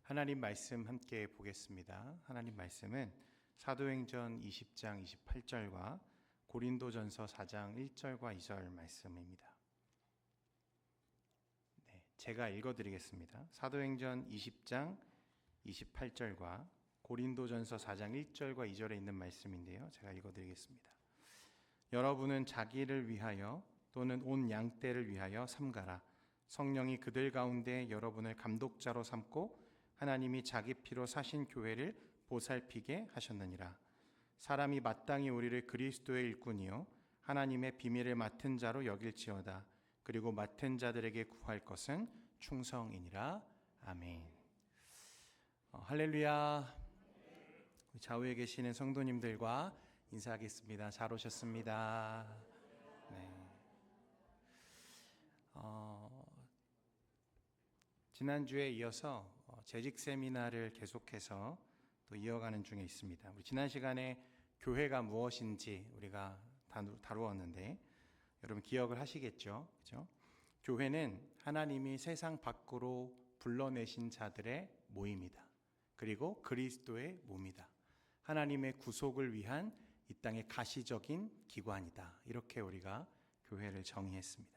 하나님 말씀 함께 보겠습니다. 하나님 말씀은 사도행전 20장 28절과 고린도전서 4장 1절과 2절 말씀입니다. 제가 읽어드리겠습니다. 사도행전 20장 28절과 고린도전서 4장 1절과 2절에 있는 말씀인데요. 제가 읽어드리겠습니다. 여러분은 자기를 위하여 또는 온 양떼를 위하여 삼가라. 성령이 그들 가운데 여러분을 감독자로 삼고 하나님이 자기 피로 사신 교회를 보살피게 하셨느니라. 사람이 마땅히 우리를 그리스도의 일꾼이요 하나님의 비밀을 맡은 자로 여길지어다. 그리고 맡은 자들에게 구할 것은 충성이니라. 아멘. 할렐루야. 좌우에 계시는 성도님들과 인사하겠습니다. 잘 오셨습니다. 네. 지난주에 이어서 재직 세미나를 계속해서 또 이어가는 중에 있습니다. 우리 지난 시간에 교회가 무엇인지 우리가 다루었는데 여러분 기억을 하시겠죠? 그렇죠? 교회는 하나님이 세상 밖으로 불러내신 자들의 모임이다. 그리고 그리스도의 몸이다. 하나님의 구속을 위한 이 땅의 가시적인 기관이다. 이렇게 우리가 교회를 정의했습니다.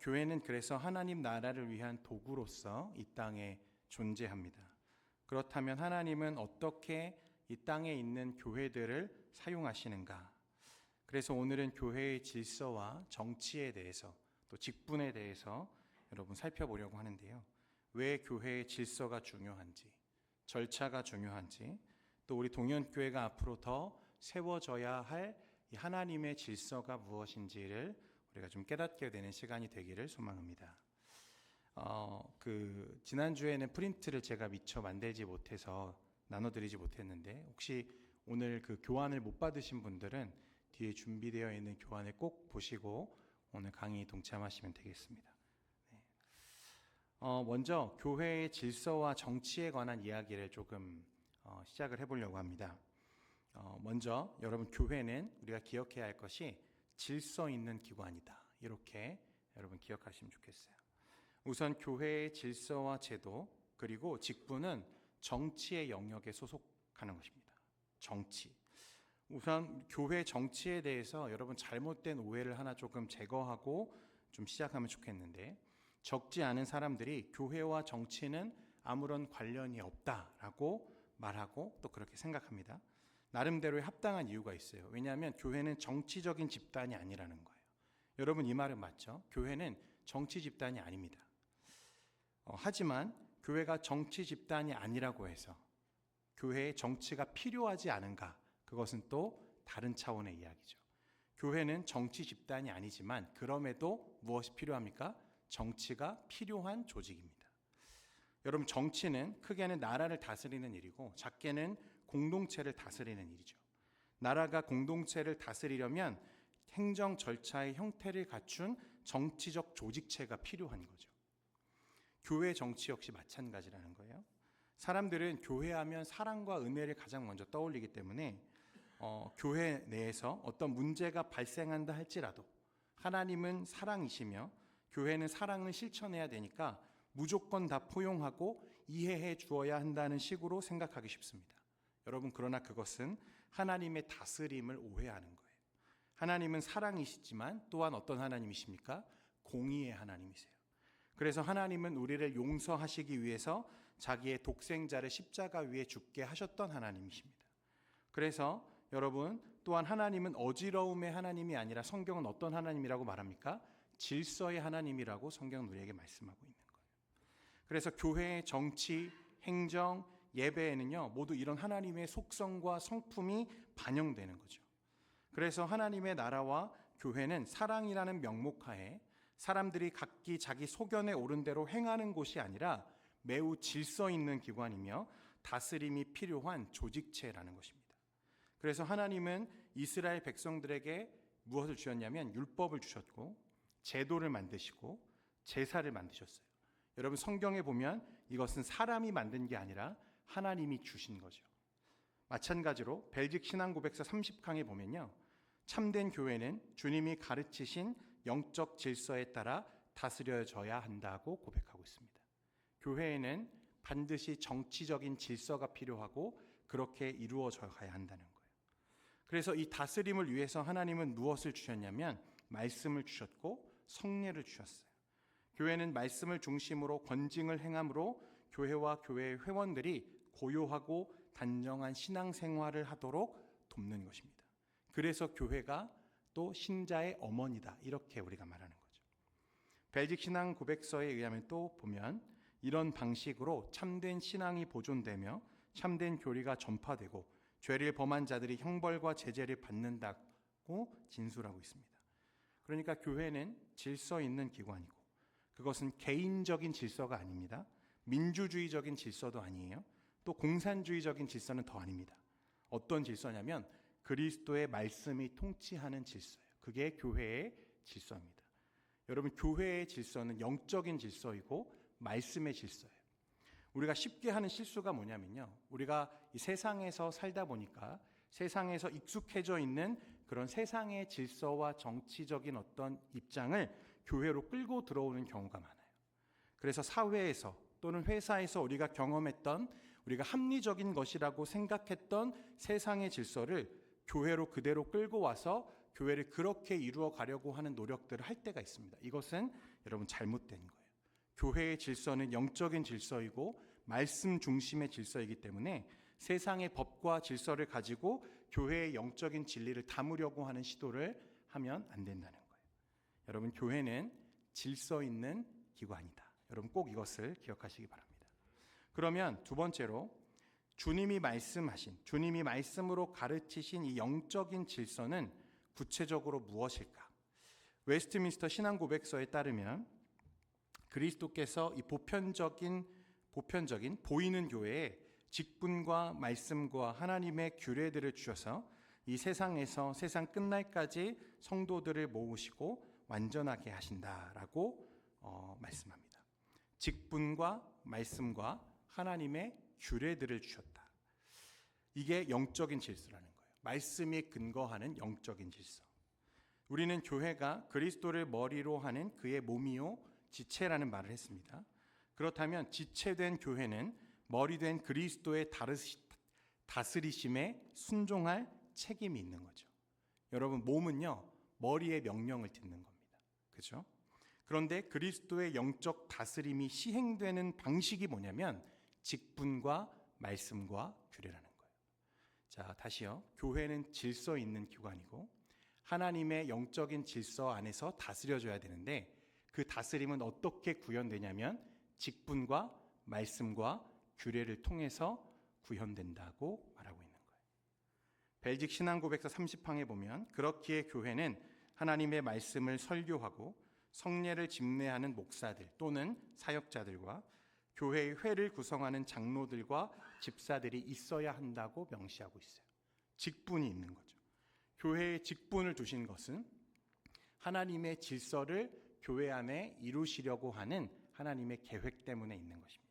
교회는 그래서 하나님 나라를 위한 도구로서 이 땅에 존재합니다. 그렇다면 하나님은 어떻게 이 땅에 있는 교회들을 사용하시는가? 그래서 오늘은 교회의 질서와 정치에 대해서 또 직분에 대해서 여러분 살펴보려고 하는데요. 왜 교회의 질서가 중요한지, 절차가 중요한지, 또 우리 동현교회가 앞으로 더 세워져야 할 이 하나님의 질서가 무엇인지를 우리가 좀 깨닫게 되는 시간이 되기를 소망합니다. 지난주에는 프린트를 제가 미처 만들지 못해서 나눠드리지 못했는데 혹시 오늘 그 교환을 못 받으신 분들은 뒤에 준비되어 있는 교환을 꼭 보시고 오늘 강의 동참하시면 되겠습니다. 네. 먼저 교회의 질서와 정치에 관한 이야기를 조금 시작을 해보려고 합니다. 먼저 여러분 교회는 우리가 기억해야 할 것이 질서 있는 기관이다. 이렇게 여러분 기억하시면 좋겠어요. 우선 교회의 질서와 제도 그리고 직분은 정치의 영역에 소속하는 것입니다. 정치. 우선 교회 정치에 대해서 여러분 잘못된 오해를 하나 조금 제거하고 좀 시작하면 좋겠는데 적지 않은 사람들이 교회와 정치는 아무런 관련이 없다라고 말하고 또 그렇게 생각합니다. 나름대로의 합당한 이유가 있어요. 왜냐하면 교회는 정치적인 집단이 아니라는 거예요. 여러분 이 말은 맞죠? 교회는 정치 집단이 아닙니다. 하지만 교회가 정치 집단이 아니라고 해서 교회에 정치가 필요하지 않은가? 그것은 또 다른 차원의 이야기죠. 교회는 정치 집단이 아니지만 그럼에도 무엇이 필요합니까? 정치가 필요한 조직입니다. 여러분 정치는 크게는 나라를 다스리는 일이고 작게는 공동체를 다스리는 일이죠. 나라가 공동체를 다스리려면 행정 절차의 형태를 갖춘 정치적 조직체가 필요한 거죠. 교회 정치 역시 마찬가지라는 거예요. 사람들은 교회하면 사랑과 은혜를 가장 먼저 떠올리기 때문에 교회 내에서 어떤 문제가 발생한다 할지라도 하나님은 사랑이시며 교회는 사랑을 실천해야 되니까 무조건 다 포용하고 이해해 주어야 한다는 식으로 생각하기 쉽습니다. 여러분 그러나 그것은 하나님의 다스림을 오해하는 거예요. 하나님은 사랑이시지만 또한 어떤 하나님이십니까? 공의의 하나님이세요. 그래서 하나님은 우리를 용서하시기 위해서 자기의 독생자를 십자가 위에 죽게 하셨던 하나님이십니다. 그래서 여러분 또한 하나님은 어지러움의 하나님이 아니라 성경은 어떤 하나님이라고 말합니까? 질서의 하나님이라고 성경은 우리에게 말씀하고 있는 거예요. 그래서 교회의 정치, 행정, 예배에는요 모두 이런 하나님의 속성과 성품이 반영되는 거죠. 그래서 하나님의 나라와 교회는 사랑이라는 명목하에 사람들이 각기 자기 소견에 오른 대로 행하는 곳이 아니라 매우 질서 있는 기관이며 다스림이 필요한 조직체라는 것입니다. 그래서 하나님은 이스라엘 백성들에게 무엇을 주셨냐면 율법을 주셨고 제도를 만드시고 제사를 만드셨어요. 여러분 성경에 보면 이것은 사람이 만든 게 아니라 하나님이 주신 거죠. 마찬가지로 벨직 신앙고백서 30강에 보면요. 참된 교회는 주님이 가르치신 영적 질서에 따라 다스려져야 한다고 고백하고 있습니다. 교회에는 반드시 정치적인 질서가 필요하고 그렇게 이루어져 가야 한다는 거예요. 그래서 이 다스림을 위해서 하나님은 무엇을 주셨냐면 말씀을 주셨고 성례를 주셨어요. 교회는 말씀을 중심으로 권징을 행함으로 교회와 교회의 회원들이 고요하고 단정한 신앙생활을 하도록 돕는 것입니다. 그래서 교회가 또 신자의 어머니다, 이렇게 우리가 말하는 거죠. 벨직 신앙 고백서에 의하면 또 보면 이런 방식으로 참된 신앙이 보존되며 참된 교리가 전파되고 죄를 범한 자들이 형벌과 제재를 받는다고 진술하고 있습니다. 그러니까 교회는 질서 있는 기관이고 그것은 개인적인 질서가 아닙니다. 민주주의적인 질서도 아니에요. 또 공산주의적인 질서는 더 아닙니다. 어떤 질서냐면 그리스도의 말씀이 통치하는 질서예요. 그게 교회의 질서입니다. 여러분, 교회의 질서는 영적인 질서이고 말씀의 질서예요. 우리가 쉽게 하는 실수가 뭐냐면요, 우리가 이 세상에서 살다 보니까 세상에서 익숙해져 있는 그런 세상의 질서와 정치적인 어떤 입장을 교회로 끌고 들어오는 경우가 많아요. 그래서 사회에서 또는 회사에서 우리가 경험했던, 우리가 합리적인 것이라고 생각했던 세상의 질서를 교회로 그대로 끌고 와서 교회를 그렇게 이루어 가려고 하는 노력들을 할 때가 있습니다. 이것은 여러분 잘못된 거예요. 교회의 질서는 영적인 질서이고 말씀 중심의 질서이기 때문에 세상의 법과 질서를 가지고 교회의 영적인 진리를 담으려고 하는 시도를 하면 안 된다는 거예요. 여러분, 교회는 질서 있는 기관이다. 여러분 꼭 이것을 기억하시기 바랍니다. 그러면 두 번째로 주님이 말씀하신, 주님이 말씀으로 가르치신 이 영적인 질서는 구체적으로 무엇일까? 웨스트민스터 신앙고백서에 따르면 그리스도께서 이 보편적인 보이는 교회에 직분과 말씀과 하나님의 규례들을 주셔서 이 세상에서 세상 끝날까지 성도들을 모으시고 완전하게 하신다라고 말씀합니다. 직분과 말씀과 하나님의 규례들을 주셨다. 이게 영적인 질서라는 거예요. 말씀이 근거하는 영적인 질서. 우리는 교회가 그리스도를 머리로 하는 그의 몸이요 지체라는 말을 했습니다. 그렇다면 지체된 교회는 머리된 그리스도의 다스리심에 순종할 책임이 있는 거죠. 여러분, 몸은요 머리의 명령을 듣는 겁니다. 그렇죠? 그런데 그리스도의 영적 다스림이 시행되는 방식이 뭐냐면 직분과 말씀과 규례라는 거예요. 자, 다시요. 교회는 질서 있는 기관이고 하나님의 영적인 질서 안에서 다스려져야 되는데 그 다스림은 어떻게 구현되냐면 직분과 말씀과 규례를 통해서 구현된다고 말하고 있는 거예요. 벨직 신앙고백서 30항에 보면 그렇기에 교회는 하나님의 말씀을 설교하고 성례를 집례하는 목사들 또는 사역자들과 교회의 회를 구성하는 장로들과 집사들이 있어야 한다고 명시하고 있어요. 직분이 있는 거죠. 교회에 직분을 두신 것은 하나님의 질서를 교회 안에 이루시려고 하는 하나님의 계획 때문에 있는 것입니다.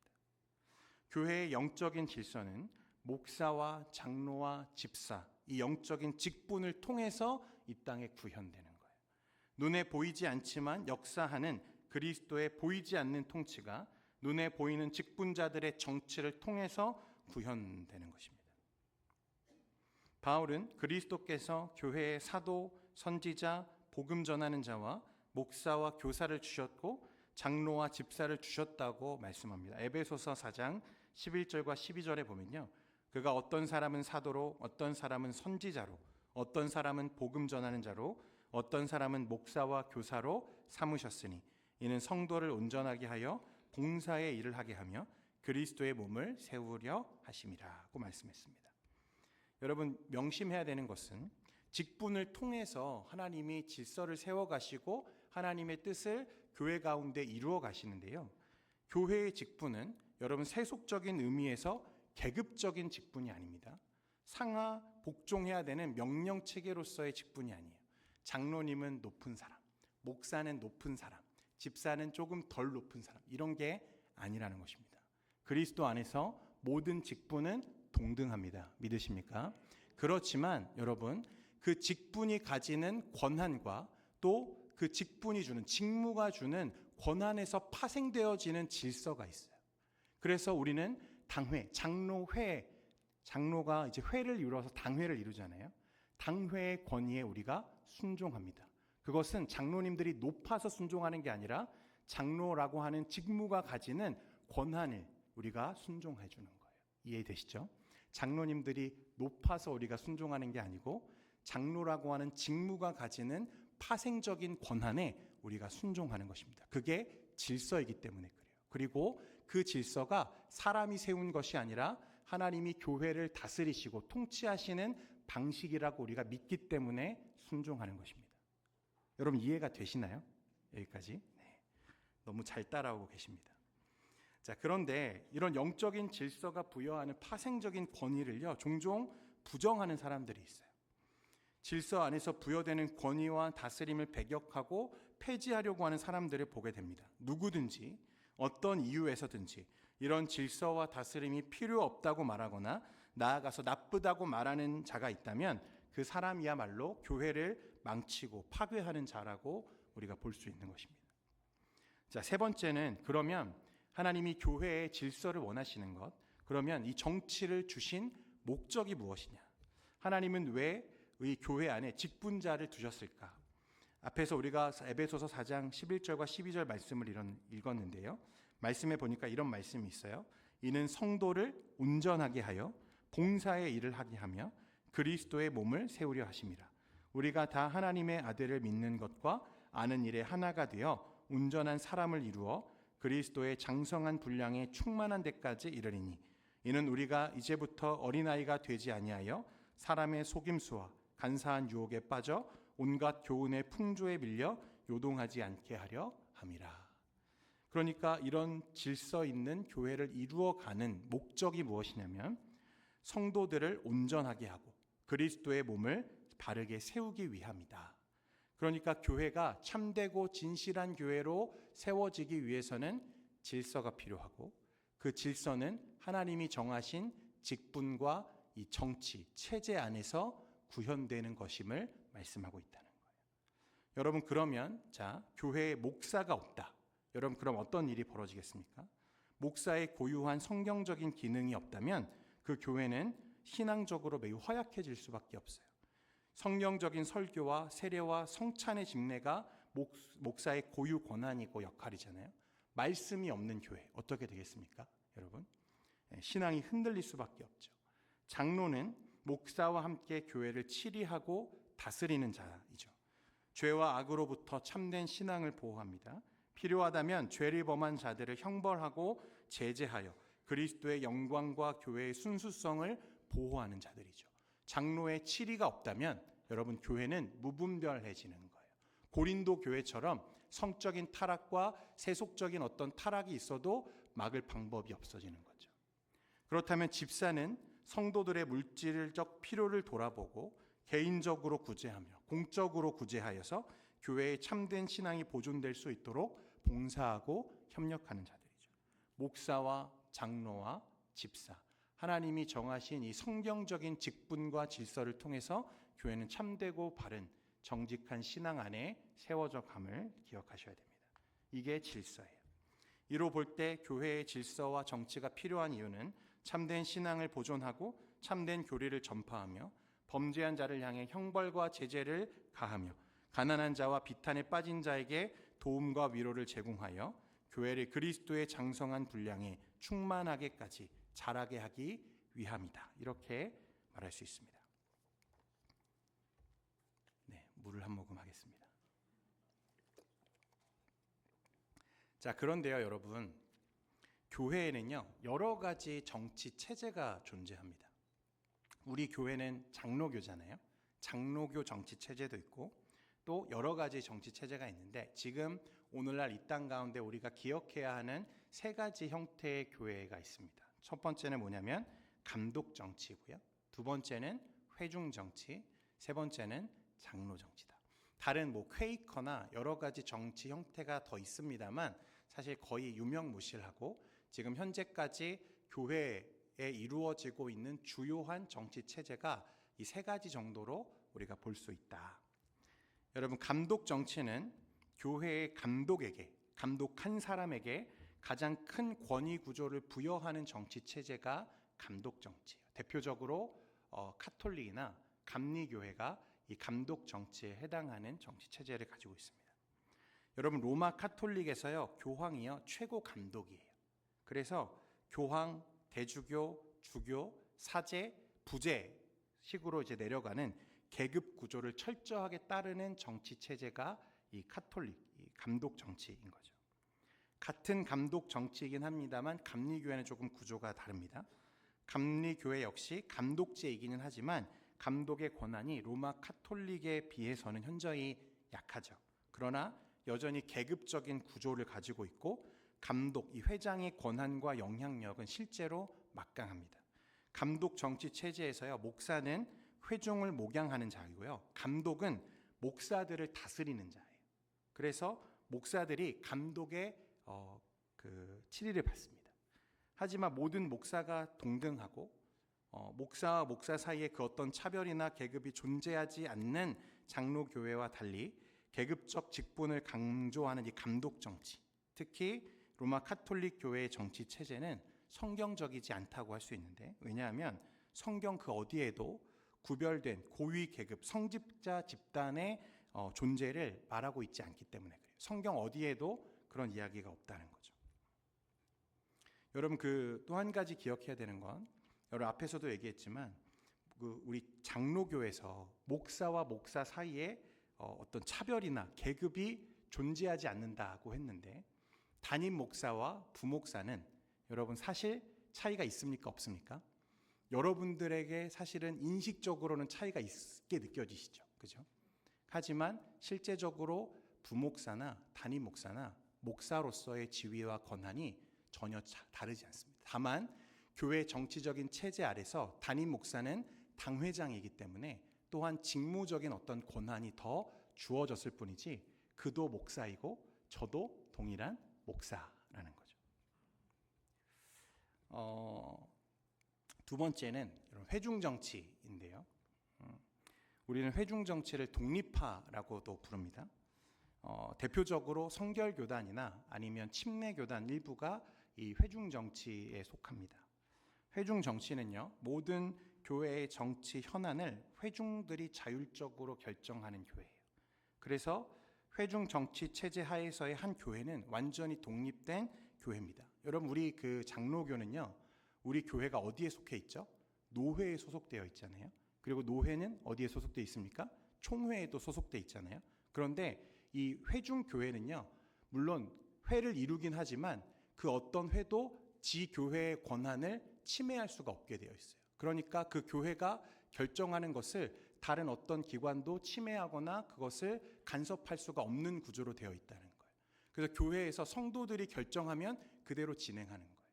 교회의 영적인 질서는 목사와 장로와 집사, 이 영적인 직분을 통해서 이 땅에 구현되는 거예요. 눈에 보이지 않지만 역사하는 그리스도의 보이지 않는 통치가 눈에 보이는 직분자들의 정치를 통해서 구현되는 것입니다. 바울은 그리스도께서 교회에 사도, 선지자, 복음 전하는 자와 목사와 교사를 주셨고 장로와 집사를 주셨다고 말씀합니다. 에베소서 4장 11절과 12절에 보면요, 그가 어떤 사람은 사도로, 어떤 사람은 선지자로, 어떤 사람은 복음 전하는 자로, 어떤 사람은 목사와 교사로 삼으셨으니 이는 성도를 온전하게 하여 봉사의 일을 하게 하며 그리스도의 몸을 세우려 하심이라고 말씀했습니다. 여러분, 명심해야 되는 것은 직분을 통해서 하나님이 질서를 세워가시고 하나님의 뜻을 교회 가운데 이루어 가시는데요, 교회의 직분은 여러분 세속적인 의미에서 계급적인 직분이 아닙니다. 상하 복종해야 되는 명령 체계로서의 직분이 아니에요. 장로님은 높은 사람, 목사는 높은 사람, 집사는 조금 덜 높은 사람, 이런 게 아니라는 것입니다. 그리스도 안에서 모든 직분은 동등합니다. 믿으십니까? 그렇지만 여러분, 그 직분이 가지는 권한과 또 그 직분이 주는, 직무가 주는 권한에서 파생되어지는 질서가 있어요. 그래서 우리는 당회, 장로회, 장로가 이제 회를 이루어서 당회를 이루잖아요. 당회의 권위에 우리가 순종합니다. 그것은 장로님들이 높아서 순종하는 게 아니라 장로라고 하는 직무가 가지는 권한을 우리가 순종해 주는 거예요. 이해되시죠? 장로님들이 높아서 우리가 순종하는 게 아니고 장로라고 하는 직무가 가지는 파생적인 권한에 우리가 순종하는 것입니다. 그게 질서이기 때문에 그래요. 그리고 그 질서가 사람이 세운 것이 아니라 하나님이 교회를 다스리시고 통치하시는 방식이라고 우리가 믿기 때문에 순종하는 것입니다. 여러분 이해가 되시나요? 여기까지? 네. 너무 잘 따라오고 계십니다. 자, 그런데 이런 영적인 질서가 부여하는 파생적인 권위를요, 종종 부정하는 사람들이 있어요. 질서 안에서 부여되는 권위와 다스림을 배격하고 폐지하려고 하는 사람들을 보게 됩니다. 누구든지 어떤 이유에서든지 이런 질서와 다스림이 필요 없다고 말하거나 나아가서 나쁘다고 말하는 자가 있다면 그 사람이야말로 교회를 망치고 파괴하는 자라고 우리가 볼 수 있는 것입니다. 자, 세 번째는 그러면 하나님이 교회의 질서를 원하시는 것, 그러면 이 정치를 주신 목적이 무엇이냐? 하나님은 왜 이 교회 안에 직분자를 두셨을까? 앞에서 우리가 에베소서 4장 11절과 12절 말씀을 읽었는데요. 말씀에 보니까 이런 말씀이 있어요. 이는 성도를 온전하게 하여 봉사의 일을 하게 하며 그리스도의 몸을 세우려 하심이라. 우리가 다 하나님의 아들을 믿는 것과 아는 일에 하나가 되어 온전한 사람을 이루어 그리스도의 장성한 분량에 충만한 데까지 이르리니 이는 우리가 이제부터 어린아이가 되지 아니하여 사람의 속임수와 간사한 유혹에 빠져 온갖 교훈의 풍조에 밀려 요동하지 않게 하려 함이라. 그러니까 이런 질서 있는 교회를 이루어가는 목적이 무엇이냐면 성도들을 온전하게 하고 그리스도의 몸을 바르게 세우기 위함이다. 그러니까 교회가 참되고 진실한 교회로 세워지기 위해서는 질서가 필요하고 그 질서는 하나님이 정하신 직분과 이 정치, 체제 안에서 구현되는 것임을 말씀하고 있다는 거예요. 여러분 그러면 교회에 목사가 없다. 여러분 그럼 어떤 일이 벌어지겠습니까? 목사의 고유한 성경적인 기능이 없다면 그 교회는 신앙적으로 매우 허약해질 수밖에 없어요. 성경적인 설교와 세례와 성찬의 집례가 목사의 고유 권한이고 역할이잖아요. 말씀이 없는 교회 어떻게 되겠습니까? 여러분 신앙이 흔들릴 수밖에 없죠. 장로는 목사와 함께 교회를 치리하고 다스리는 자이죠. 죄와 악으로부터 참된 신앙을 보호합니다. 필요하다면 죄를 범한 자들을 형벌하고 제재하여 그리스도의 영광과 교회의 순수성을 보호하는 자들이죠. 장로의 치리가 없다면 여러분 교회는 무분별해지는 거예요. 고린도 교회처럼 성적인 타락과 세속적인 어떤 타락이 있어도 막을 방법이 없어지는 거죠. 그렇다면 집사는 성도들의 물질적 필요를 돌아보고 개인적으로 구제하며 공적으로 구제하여서 교회의 참된 신앙이 보존될 수 있도록 봉사하고 협력하는 자들이죠. 목사와 장로와 집사, 하나님이 정하신 이 성경적인 직분과 질서를 통해서 교회는 참되고 바른 정직한 신앙 안에 세워져 감을 기억하셔야 됩니다. 이게 질서예요. 이로 볼 때 교회의 질서와 정치가 필요한 이유는 참된 신앙을 보존하고 참된 교리를 전파하며 범죄한 자를 향해 형벌과 제재를 가하며 가난한 자와 비탄에 빠진 자에게 도움과 위로를 제공하여 교회를 그리스도의 장성한 분량에 충만하게까지 자라게 하기 위함이다. 이렇게 말할 수 있습니다. 네, 물을 한 모금 하겠습니다. 자, 그런데요, 여러분, 교회에는요 여러 가지 정치 체제가 존재합니다. 우리 교회는 장로교잖아요. 장로교 정치 체제도 있고 또 여러 가지 정치 체제가 있는데 지금 오늘날 이 땅 가운데 우리가 기억해야 하는 세 가지 형태의 교회가 있습니다. 첫 번째는 뭐냐면 감독 정치고요. 두 번째는 회중 정치, 세 번째는 장로 정치다. 다른 퀘이커나 여러 가지 정치 형태가 더 있습니다만 사실 거의 유명무실하고 지금 현재까지 교회에 이루어지고 있는 주요한 정치 체제가 이 세 가지 정도로 우리가 볼 수 있다. 여러분 감독 정치는 교회의 감독한 사람에게 가장 큰 권위 구조를 부여하는 정치 체제가 감독 정치예요. 대표적으로 카톨릭이나 감리교회가 이 감독 정치에 해당하는 정치 체제를 가지고 있습니다. 여러분, 로마 카톨릭에서요, 교황이요 최고 감독이에요. 그래서 교황, 대주교, 주교, 사제, 부제 식으로 이제 내려가는 계급 구조를 철저하게 따르는 정치 체제가 이 카톨릭, 이 감독 정치인 거죠. 같은 감독 정치이긴 합니다만 감리교회는 조금 구조가 다릅니다. 감리교회 역시 감독제이기는 하지만 감독의 권한이 로마 카톨릭에 비해서는 현저히 약하죠. 그러나 여전히 계급적인 구조를 가지고 있고 감독, 이 회장의 권한과 영향력은 실제로 막강합니다. 감독 정치 체제에서요, 목사는 회중을 목양하는 자이고요, 감독은 목사들을 다스리는 자예요. 그래서 목사들이 감독의 치리를 받습니다. 하지만 모든 목사가 동등하고 목사와 목사 사이에 그 어떤 차별이나 계급이 존재하지 않는 장로교회와 달리 계급적 직분을 강조하는 이 감독 정치, 특히 로마 카톨릭 교회의 정치 체제는 성경적이지 않다고 할 수 있는데, 왜냐하면 성경 그 어디에도 구별된 고위 계급 성직자 집단의 존재를 말하고 있지 않기 때문에 그래요. 성경 어디에도 그런 이야기가 없다는 거죠. 여러분, 또 한 가지 기억해야 되는 건, 여러분 앞에서도 얘기했지만 우리 장로교에서 목사와 목사 사이에 어떤 차별이나 계급이 존재하지 않는다고 했는데, 담임 목사와 부목사는 여러분 사실 차이가 있습니까? 없습니까? 여러분들에게 사실은 인식적으로는 차이가 있게 느껴지시죠. 그죠? 하지만 실제적으로 부목사나 담임 목사나 목사로서의 지위와 권한이 전혀 다르지 않습니다. 다만 교회 정치적인 체제 아래서 담임 목사는 당회장이기 때문에 또한 직무적인 어떤 권한이 더 주어졌을 뿐이지 그도 목사이고 저도 동일한 목사라는 거죠. 두 번째는 회중 정치인데요. 우리는 회중 정치를 독립파라고도 부릅니다. 대표적으로 성결교단이나 아니면 침례교단 일부가 이 회중 정치에 속합니다. 회중 정치는요, 모든 교회의 정치 현안을 회중들이 자율적으로 결정하는 교회예요. 그래서 회중 정치 체제 하에서의 한 교회는 완전히 독립된 교회입니다. 여러분, 우리 장로교는요, 우리 교회가 어디에 속해 있죠? 노회에 소속되어 있잖아요. 그리고 노회는 어디에 소속되어 있습니까? 총회에도 소속되어 있잖아요. 그런데 이 회중 교회는요, 물론 회를 이루긴 하지만 그 어떤 회도 지 교회의 권한을 침해할 수가 없게 되어 있어요. 그러니까 그 교회가 결정하는 것을 다른 어떤 기관도 침해하거나 그것을 간섭할 수가 없는 구조로 되어 있다는 거예요. 그래서 교회에서 성도들이 결정하면 그대로 진행하는 거예요.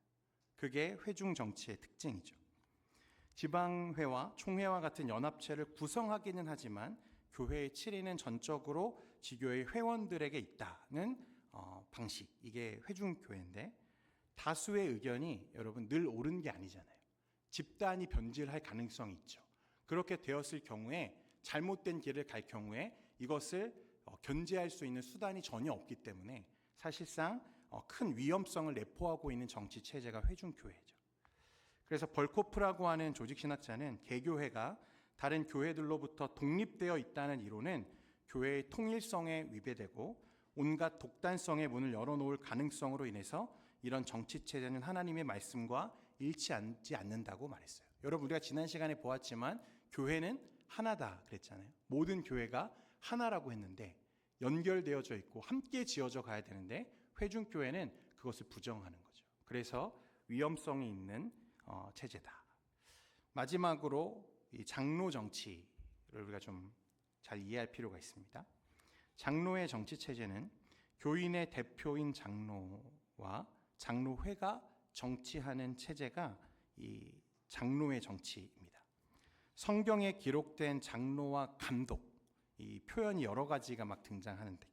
그게 회중 정치의 특징이죠. 지방회와 총회와 같은 연합체를 구성하기는 하지만 교회의 치리는 전적으로 지교의 회원들에게 있다는 방식, 이게 회중교회인데, 다수의 의견이 여러분 늘 옳은 게 아니잖아요. 집단이 변질할 가능성이 있죠. 그렇게 되었을 경우에 잘못된 길을 갈 경우에 이것을 견제할 수 있는 수단이 전혀 없기 때문에 사실상 큰 위험성을 내포하고 있는 정치 체제가 회중교회죠. 그래서 벌코프라고 하는 조직신학자는 개교회가 다른 교회들로부터 독립되어 있다는 이론은 교회의 통일성에 위배되고 온갖 독단성의 문을 열어놓을 가능성으로 인해서 이런 정치체제는 하나님의 말씀과 일치하지 않는다고 말했어요. 여러분, 우리가 지난 시간에 보았지만 교회는 하나다 그랬잖아요. 모든 교회가 하나라고 했는데 연결되어져 있고 함께 지어져 가야 되는데 회중교회는 그것을 부정하는 거죠. 그래서 위험성이 있는 체제다. 마지막으로 이 장로 정치를 우리가 좀 잘 이해할 필요가 있습니다. 장로의 정치 체제는 교인의 대표인 장로와 장로회가 정치하는 체제가 이 장로의 정치입니다. 성경에 기록된 장로와 감독, 이 표현이 여러 가지가 막 등장하는데,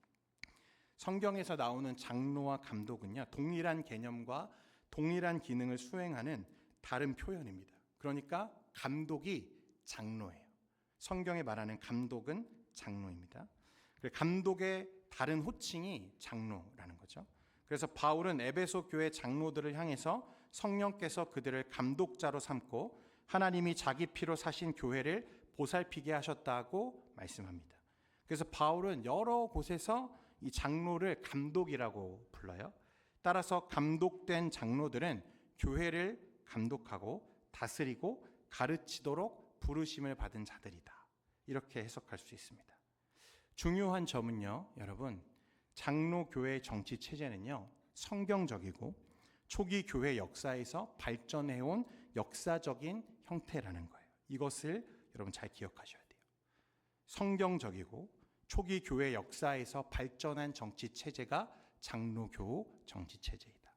성경에서 나오는 장로와 감독은요, 동일한 개념과 동일한 기능을 수행하는 다른 표현입니다. 그러니까 감독이 장로예요. 성경에 말하는 감독은 장로입니다. 감독의 다른 호칭이 장로라는 거죠. 그래서 바울은 에베소 교회 장로들을 향해서 성령께서 그들을 감독자로 삼고 하나님이 자기 피로 사신 교회를 보살피게 하셨다고 말씀합니다. 그래서 바울은 여러 곳에서 이 장로를 감독이라고 불러요. 따라서 감독된 장로들은 교회를 감독하고 다스리고 가르치도록 부르심을 받은 자들이다. 이렇게 해석할 수 있습니다. 중요한 점은요, 여러분, 장로 교회의 정치 체제는요, 성경적이고 초기 교회 역사에서 발전해온 역사적인 형태라는 거예요. 이것을 여러분 잘 기억하셔야 돼요. 성경적이고 초기 교회 역사에서 발전한 정치 체제가 장로교 정치 체제이다.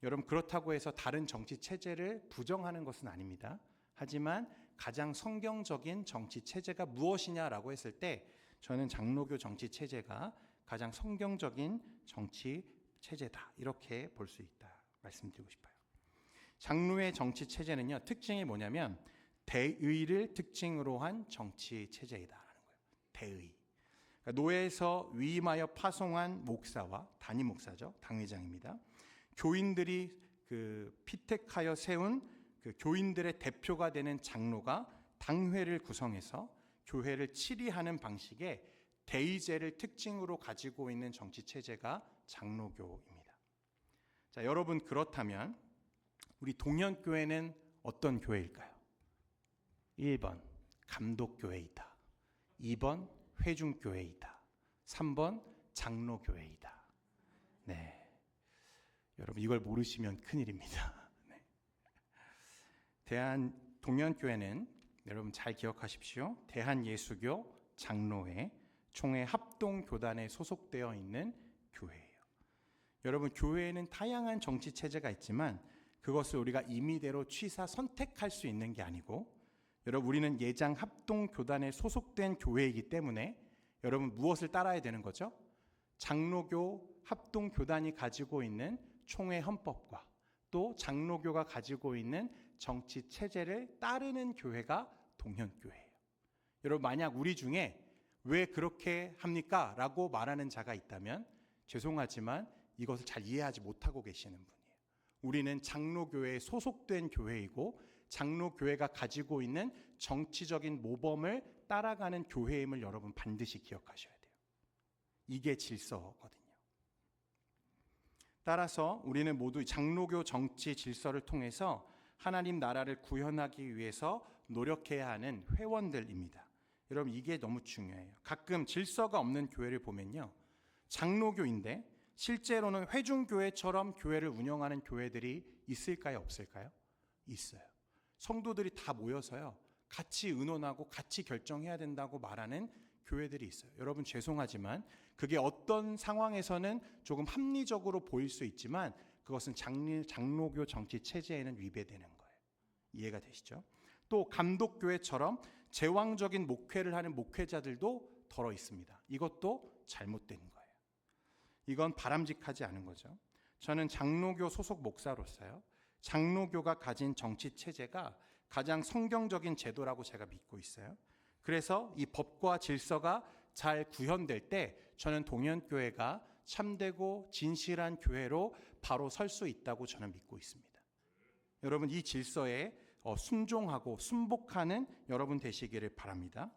여러분, 그렇다고 해서 다른 정치 체제를 부정하는 것은 아닙니다. 하지만 가장 성경적인 정치 체제가 무엇이냐라고 했을 때 저는 장로교 정치 체제가 가장 성경적인 정치 체제다, 이렇게 볼 수 있다 말씀드리고 싶어요. 장로의 정치 체제는요, 특징이 뭐냐면 대의를 특징으로 한 정치 체제이다라는 거예요. 대의. 그러니까 노예에서 위임하여 파송한 목사와 담임 목사죠, 당회장입니다. 교인들이 피택하여 세운 그 교인들의 대표가 되는 장로가 당회를 구성해서 교회를 치리하는 방식의 대의제를 특징으로 가지고 있는 정치 체제가 장로교입니다. 자, 여러분, 그렇다면 우리 동현교회는 어떤 교회일까요? 1번 감독교회이다. 2번 회중교회이다. 3번 장로교회이다. 네, 여러분 이걸 모르시면 큰일입니다. 네. 동현교회는 여러분 잘 기억하십시오. 대한예수교 장로회 총회 합동교단에 소속되어 있는 교회예요. 여러분, 교회에는 다양한 정치 체제가 있지만 그것을 우리가 임의대로 취사 선택할 수 있는 게 아니고, 여러분, 우리는 예장 합동교단에 소속된 교회이기 때문에 여러분 무엇을 따라야 되는 거죠? 장로교 합동교단이 가지고 있는 총회 헌법과 또 장로교가 가지고 있는 정치 체제를 따르는 교회가 동현교회예요. 여러분, 만약 우리 중에 왜 그렇게 합니까? 라고 말하는 자가 있다면 죄송하지만 이것을 잘 이해하지 못하고 계시는 분이에요. 우리는 장로교회에 소속된 교회이고 장로교회가 가지고 있는 정치적인 모범을 따라가는 교회임을 여러분 반드시 기억하셔야 돼요. 이게 질서거든요. 따라서 우리는 모두 장로교 정치 질서를 통해서 하나님 나라를 구현하기 위해서 노력해야 하는 회원들입니다. 여러분, 이게 너무 중요해요. 가끔 질서가 없는 교회를 보면요, 장로교인데 실제로는 회중교회처럼 교회를 운영하는 교회들이 있을까요, 없을까요? 있어요. 성도들이 다 모여서요, 같이 의논하고 같이 결정해야 된다고 말하는 교회들이 있어요. 여러분, 죄송하지만 그게 어떤 상황에서는 조금 합리적으로 보일 수 있지만 그것은 장로교 정치 체제에는 위배되는 거예요. 이해가 되시죠? 또 감독교회처럼 제왕적인 목회를 하는 목회자들도 덜어 있습니다. 이것도 잘못된 거예요. 이건 바람직하지 않은 거죠. 저는 장로교 소속 목사로서요, 장로교가 가진 정치 체제가 가장 성경적인 제도라고 제가 믿고 있어요. 그래서 이 법과 질서가 잘 구현될 때 저는 동현교회가 참되고 진실한 교회로 바로 설 수 있다고 저는 믿고 있습니다. 여러분, 이 질서에 순종하고 순복하는 여러분 되시기를 바랍니다.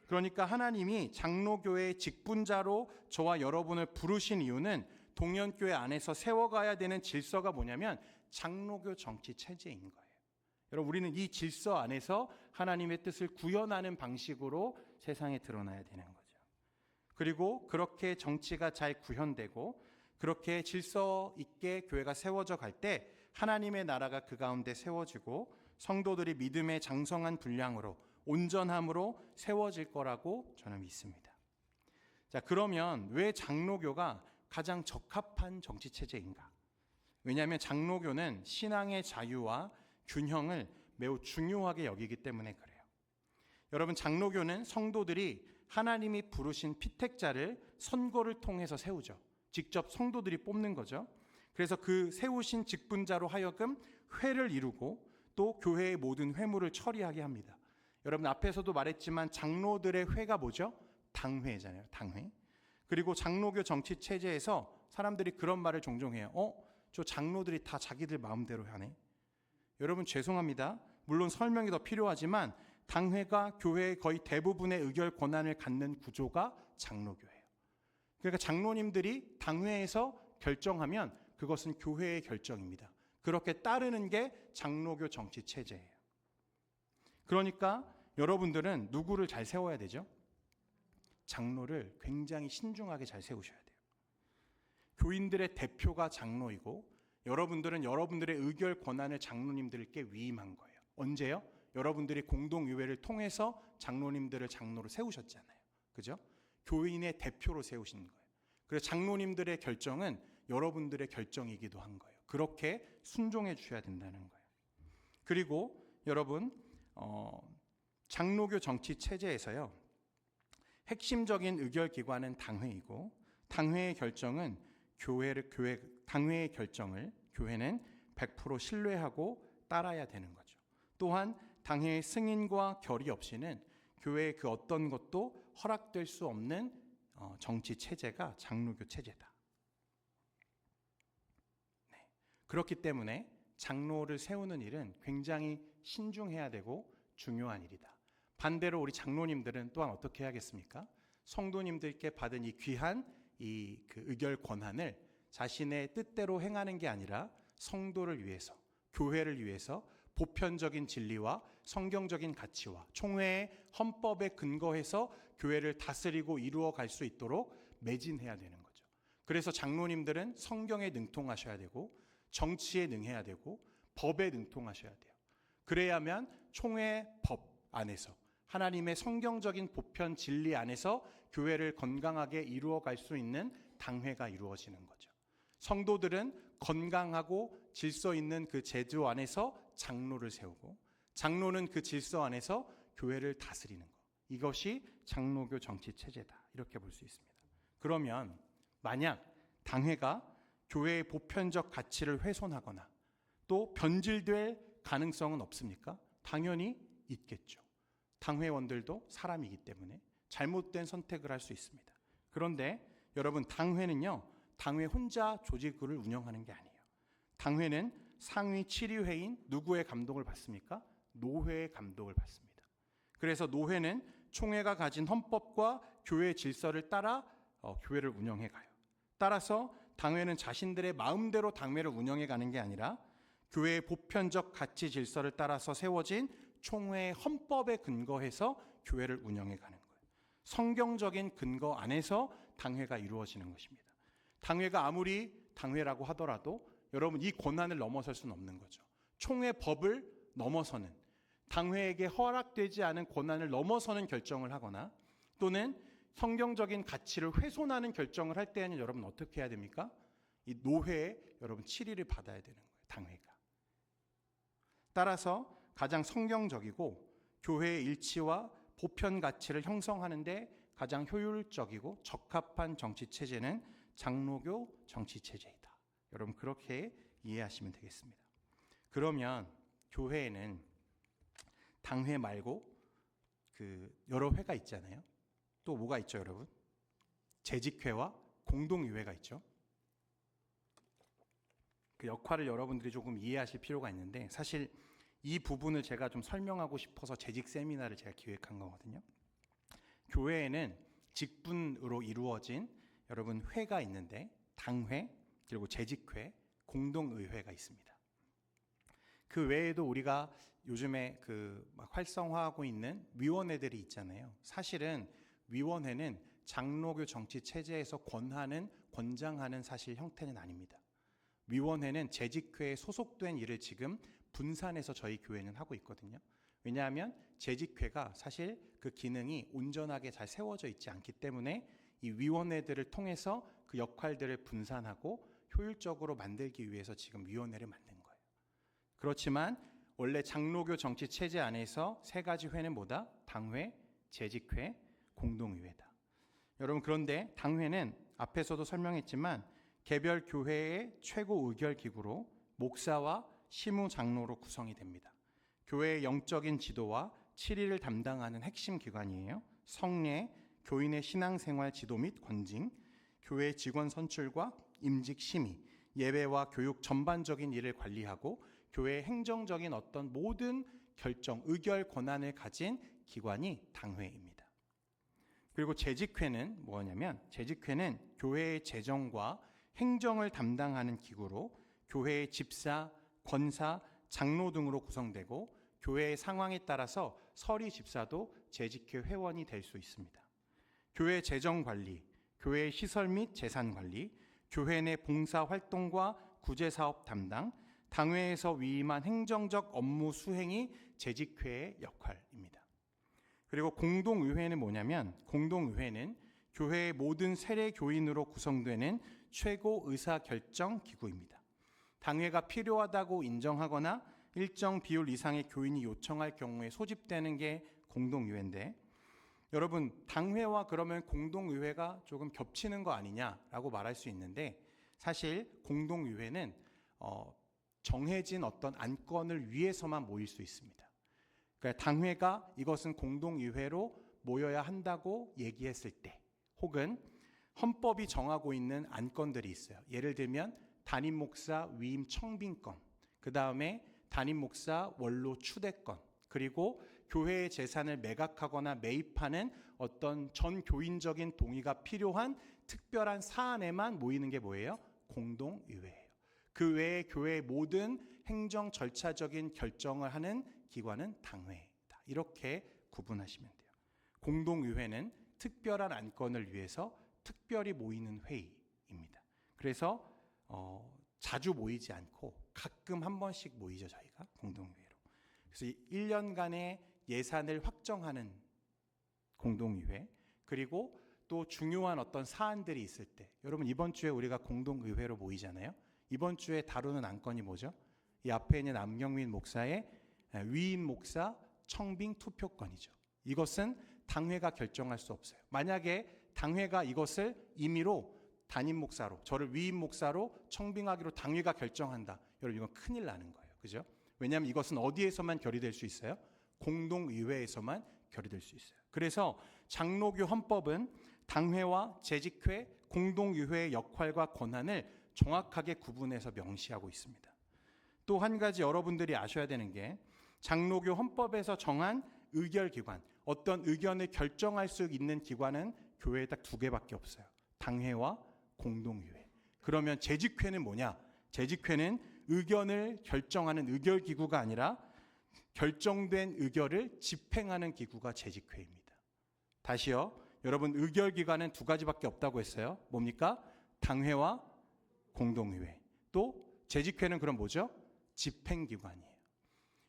그러니까 하나님이 장로교회의 직분자로 저와 여러분을 부르신 이유는 동현교회 안에서 세워가야 되는 질서가 뭐냐면 장로교 정치 체제인 거예요. 여러분, 우리는 이 질서 안에서 하나님의 뜻을 구현하는 방식으로 세상에 드러나야 되는 거죠. 그리고 그렇게 정치가 잘 구현되고 그렇게 질서 있게 교회가 세워져 갈 때 하나님의 나라가 그 가운데 세워지고 성도들이 믿음의 장성한 분량으로 온전함으로 세워질 거라고 저는 믿습니다. 자, 그러면 왜 장로교가 가장 적합한 정치 체제인가? 왜냐하면 장로교는 신앙의 자유와 균형을 매우 중요하게 여기기 때문에 그래요. 여러분, 장로교는 성도들이 하나님이 부르신 피택자를 선거를 통해서 세우죠. 직접 성도들이 뽑는 거죠. 그래서 그 세우신 직분자로 하여금 회를 이루고 또 교회의 모든 회무를 처리하게 합니다. 여러분, 앞에서도 말했지만 장로들의 회가 뭐죠? 당회잖아요. 당회. 그리고 장로교 정치 체제에서 사람들이 그런 말을 종종 해요. 저 장로들이 다 자기들 마음대로 하네. 여러분 죄송합니다. 물론 설명이 더 필요하지만 당회가 교회의 거의 대부분의 의결 권한을 갖는 구조가 장로교예요. 그러니까 장로님들이 당회에서 결정하면 그것은 교회의 결정입니다. 그렇게 따르는 게 장로교 정치 체제예요. 그러니까 여러분들은 누구를 잘 세워야 되죠? 장로를 굉장히 신중하게 잘 세우셔야 돼요. 교인들의 대표가 장로이고 여러분들은 여러분들의 의결 권한을 장로님들께 위임한 거예요. 언제요? 여러분들이 공동의회를 통해서 장로님들을 장로로 세우셨잖아요. 그죠? 교인의 대표로 세우신 거예요. 그래서 장로님들의 결정은 여러분들의 결정이기도 한 거예요. 그렇게 순종해 주셔야 된다는 거예요. 그리고 여러분 장로교 정치 체제에서요. 핵심적인 의결 기관은 당회이고 당회의 결정은 당회의 결정을 교회는 100% 신뢰하고 따라야 되는 거죠. 또한 당회의 승인과 결의 없이는 교회의 그 어떤 것도 허락될 수 없는 정치 체제가 장로교 체제다. 네. 그렇기 때문에 장로를 세우는 일은 굉장히 신중해야 되고 중요한 일이다. 반대로 우리 장로님들은 또한 어떻게 해야겠습니까? 성도님들께 받은 이 귀한 그 의결 권한을 자신의 뜻대로 행하는 게 아니라 성도를 위해서, 교회를 위해서 보편적인 진리와 성경적인 가치와 총회의 헌법에 근거해서 교회를 다스리고 이루어 갈 수 있도록 매진해야 되는 거죠. 그래서 장로님들은 성경에 능통하셔야 되고 정치에 능해야 되고 법에 능통하셔야 돼요. 그래야만 총회 법 안에서 하나님의 성경적인 보편 진리 안에서 교회를 건강하게 이루어 갈 수 있는 당회가 이루어지는 거죠. 성도들은 건강하고 질서 있는 그 제도 안에서 장로를 세우고 장로는 그 질서 안에서 교회를 다스리는 것. 이것이 장로교 정치 체제다. 이렇게 볼 수 있습니다. 그러면 만약 당회가 교회의 보편적 가치를 훼손하거나 또 변질될 가능성은 없습니까? 당연히 있겠죠. 당회원들도 사람이기 때문에 잘못된 선택을 할 수 있습니다. 그런데 여러분 당회는요. 당회 혼자 조직을 운영하는 게 아니에요. 당회는 상위 7위회인 누구의 감독을 받습니까? 노회의 감독을 받습니다. 그래서 노회는 총회가 가진 헌법과 교회 질서를 따라 교회를 운영해 가요. 따라서 당회는 자신들의 마음대로 당회를 운영해 가는 게 아니라 교회의 보편적 가치 질서를 따라서 세워진 총회의 헌법에 근거해서 교회를 운영해 가는 거예요. 성경적인 근거 안에서 당회가 이루어지는 것입니다. 당회가 아무리 당회라고 하더라도 여러분 이 권한을 넘어설 수는 없는 거죠. 총회 법을 넘어서는 당회에게 허락되지 않은 권한을 넘어서는 결정을 하거나 또는 성경적인 가치를 훼손하는 결정을 할 때에는 여러분 어떻게 해야 됩니까? 이 노회에 여러분 7위를 받아야 되는 거예요. 당회가. 따라서 가장 성경적이고 교회의 일치와 보편 가치를 형성하는 데 가장 효율적이고 적합한 정치 체제는 장로교 정치 체제이다. 여러분 그렇게 이해하시면 되겠습니다. 그러면 교회에는 당회 말고 여러 회가 있잖아요. 또 뭐가 있죠, 여러분? 재직회와 공동의회가 있죠. 그 역할을 여러분들이 조금 이해하실 필요가 있는데 사실 이 부분을 제가 좀 설명하고 싶어서 재직 세미나를 제가 기획한 거거든요. 교회에는 직분으로 이루어진 여러분 회가 있는데 당회, 그리고 재직회, 공동의회가 있습니다. 그 외에도 우리가 요즘에 막 활성화하고 있는 위원회들이 있잖아요. 사실은 위원회는 장로교 정치 체제에서 권장하는 사실 형태는 아닙니다. 위원회는 재직회에 소속된 일을 지금 분산해서 저희 교회는 하고 있거든요. 왜냐하면 재직회가 사실 그 기능이 온전하게 잘 세워져 있지 않기 때문에 이 위원회들을 통해서 그 역할들을 분산하고 효율적으로 만들기 위해서 지금 위원회를 만든 거예요. 그렇지만 원래 장로교 정치 체제 안에서 세 가지 회는 뭐다? 당회, 재직회, 공동의회다. 여러분 그런데 당회는 앞에서도 설명했지만 개별 교회의 최고 의결 기구로 목사와 시무 장로로 구성이 됩니다. 교회의 영적인 지도와 7위를 담당하는 핵심 기관이에요. 성례, 교인의 신앙생활 지도 및 권징, 교회 직원 선출과 임직 심의, 예배와 교육 전반적인 일을 관리하고 교회의 행정적인 어떤 모든 결정, 의결 권한을 가진 기관이 당회입니다. 그리고 재직회는 뭐냐면 재직회는 교회의 재정과 행정을 담당하는 기구로 교회의 집사, 권사, 장로 등으로 구성되고 교회의 상황에 따라서 서리 집사도 재직회 회원이 될 수 있습니다. 교회 재정 관리, 교회 시설 및 재산 관리, 교회 내 봉사 활동과 구제 사업 담당, 당회에서 위임한 행정적 업무 수행이 재직회의 역할입니다. 그리고 공동의회는 뭐냐면 공동의회는 교회의 모든 세례 교인으로 구성되는 최고 의사결정 기구입니다. 당회가 필요하다고 인정하거나 일정 비율 이상의 교인이 요청할 경우에 소집되는 게 공동의회인데, 여러분 당회와 그러면 공동의회가 조금 겹치는 거 아니냐라고 말할 수 있는데, 사실 공동의회는 정해진 어떤 안건을 위해서만 모일 수 있습니다. 그러니까 당회가 이것은 공동의회로 모여야 한다고 얘기했을 때, 혹은 헌법이 정하고 있는 안건들이 있어요. 예를 들면 담임 목사 위임 청빙권, 그 다음에 담임 목사 원로 추대권, 그리고 교회의 재산을 매각하거나 매입하는 어떤 전 교인적인 동의가 필요한 특별한 사안에만 모이는 게 뭐예요? 공동의회예요. 그 외에 교회의 모든 행정 절차적인 결정을 하는 기관은 당회이다. 이렇게 구분하시면 돼요. 공동의회는 특별한 안건을 위해서 특별히 모이는 회의입니다. 그래서 자주 모이지 않고 가끔 한 번씩 모이죠, 저희가 공동의회로. 그래서 1년간의 예산을 확정하는 공동의회, 그리고 또 중요한 어떤 사안들이 있을 때, 여러분 이번 주에 우리가 공동의회로 모이잖아요. 이번 주에 다루는 안건이 뭐죠? 이 앞에 있는 남경민 목사의 위임 목사 청빙 투표권이죠. 이것은 당회가 결정할 수 없어요. 만약에 당회가 이것을 임의로 담임 목사로, 저를 위임 목사로 청빙하기로 당회가 결정한다, 여러분 이건 큰일 나는 거예요. 그죠? 왜냐하면 이것은 어디에서만 결의될 수 있어요? 공동의회에서만 결의될 수 있어요. 그래서 장로교 헌법은 당회와 재직회, 공동의회의 역할과 권한을 정확하게 구분해서 명시하고 있습니다. 또 한 가지 여러분들이 아셔야 되는 게, 장로교 헌법에서 정한 의결기관, 어떤 의견을 결정할 수 있는 기관은 교회에 딱 2개밖에 없어요. 당회와 공동의회. 그러면 재직회는 뭐냐? 재직회는 의견을 결정하는 의결기구가 아니라 결정된 의결을 집행하는 기구가 재직회입니다. 다시요. 여러분 의결기관은 2가지밖에 없다고 했어요. 뭡니까? 당회와 공동의회. 또 재직회는 그럼 뭐죠? 집행기관이에요.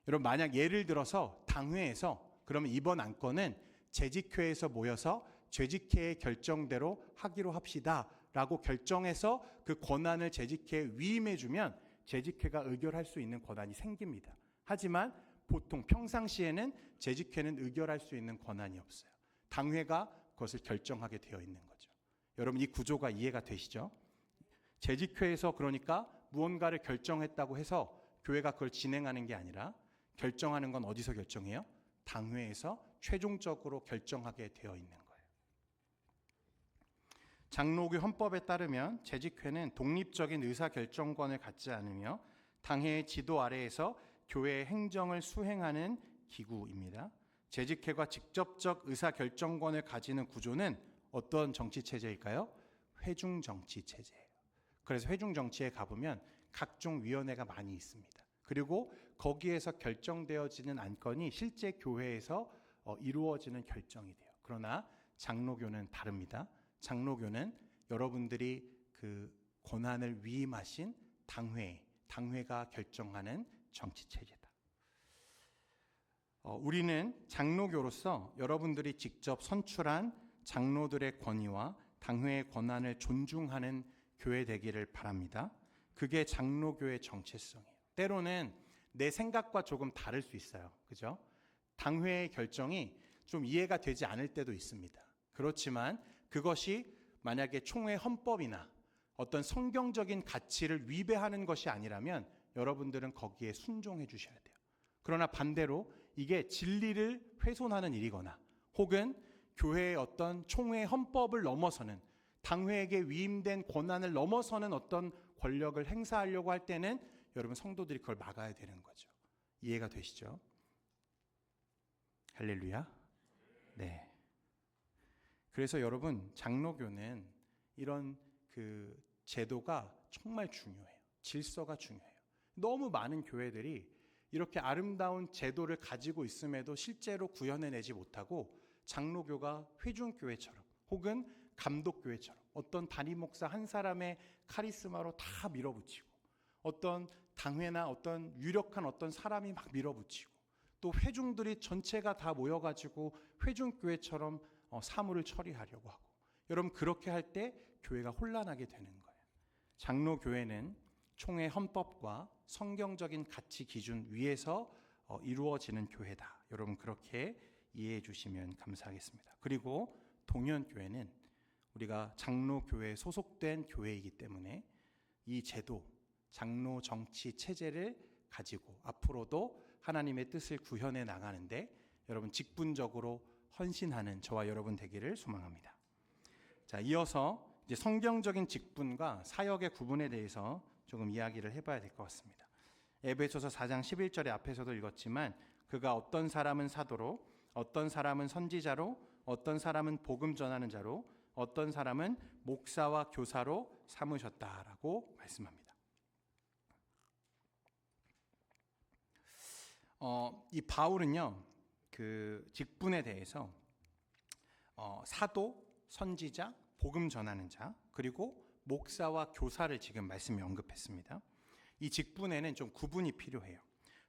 여러분 만약 예를 들어서 당회에서 그러면 이번 안건은 재직회에서 모여서 재직회의 결정대로 하기로 합시다 라고 결정해서 그 권한을 재직회에 위임해주면 재직회가 의결할 수 있는 권한이 생깁니다. 하지만 보통 평상시에는 재직회는 의결할 수 있는 권한이 없어요. 당회가 그것을 결정하게 되어 있는 거죠. 여러분 이 구조가 이해가 되시죠? 재직회에서 그러니까 무언가를 결정했다고 해서 교회가 그걸 진행하는 게 아니라, 결정하는 건 어디서 결정해요? 당회에서 최종적으로 결정하게 되어 있는 거예요. 장로교 헌법에 따르면 재직회는 독립적인 의사결정권을 갖지 않으며 당회의 지도 아래에서 교회의 행정을 수행하는 기구입니다. 재직회가 직접적 의사결정권을 가지는 구조는 어떤 정치체제일까요? 회중정치체제예요. 그래서 회중정치에 가보면 각종 위원회가 많이 있습니다. 그리고 거기에서 결정되어지는 안건이 실제 교회에서 이루어지는 결정이 돼요. 그러나 장로교는 다릅니다. 장로교는 여러분들이 그 권한을 위임하신 당회가 결정하는 정치체제다. 우리는 장로교로서 여러분들이 직접 선출한 장로들의 권위와 당회의 권한을 존중하는 교회 되기를 바랍니다. 그게 장로교의 정체성이에요. 때로는 내 생각과 조금 다를 수 있어요. 그죠? 당회의 결정이 좀 이해가 되지 않을 때도 있습니다. 그렇지만 그것이 만약에 총회 헌법이나 어떤 성경적인 가치를 위배하는 것이 아니라면 여러분들은 거기에 순종해 주셔야 돼요. 그러나 반대로 이게 진리를 훼손하는 일이거나 혹은 교회의 어떤 총회 헌법을 넘어서는 당회에게 위임된 권한을 넘어서는 어떤 권력을 행사하려고 할 때는 여러분 성도들이 그걸 막아야 되는 거죠. 이해가 되시죠? 할렐루야. 네. 그래서 여러분 장로교는 이런 그 제도가 정말 중요해요. 질서가 중요해요. 너무 많은 교회들이 이렇게 아름다운 제도를 가지고 있음에도 실제로 구현해내지 못하고 장로교가 회중교회처럼 혹은 감독교회처럼 어떤 담임 목사 한 사람의 카리스마로 다 밀어붙이고 어떤 당회나 어떤 유력한 어떤 사람이 막 밀어붙이고 또 회중들이 전체가 다 모여가지고 회중교회처럼 사물을 처리하려고 하고 여러분 그렇게 할 때 교회가 혼란하게 되는 거예요. 장로교회는 총회 헌법과 성경적인 가치 기준 위에서 이루어지는 교회다. 여러분 그렇게 이해해 주시면 감사하겠습니다. 그리고 동현교회는 우리가 장로교회에 소속된 교회이기 때문에 이 제도, 장로 정치 체제를 가지고 앞으로도 하나님의 뜻을 구현해 나가는데 여러분 직분적으로 헌신하는 저와 여러분 되기를 소망합니다. 자, 이어서 이제 성경적인 직분과 사역의 구분에 대해서 조금 이야기를 해봐야 될 것 같습니다. 에베소서 4장 11절에 앞에서도 읽었지만 그가 어떤 사람은 사도로, 어떤 사람은 선지자로, 어떤 사람은 복음 전하는 자로, 어떤 사람은 목사와 교사로 삼으셨다라고 말씀합니다. 이 바울은요, 그 직분에 대해서 사도, 선지자, 복음 전하는 자, 그리고 목사와 교사를 지금 말씀에 언급했습니다. 이 직분에는 좀 구분이 필요해요.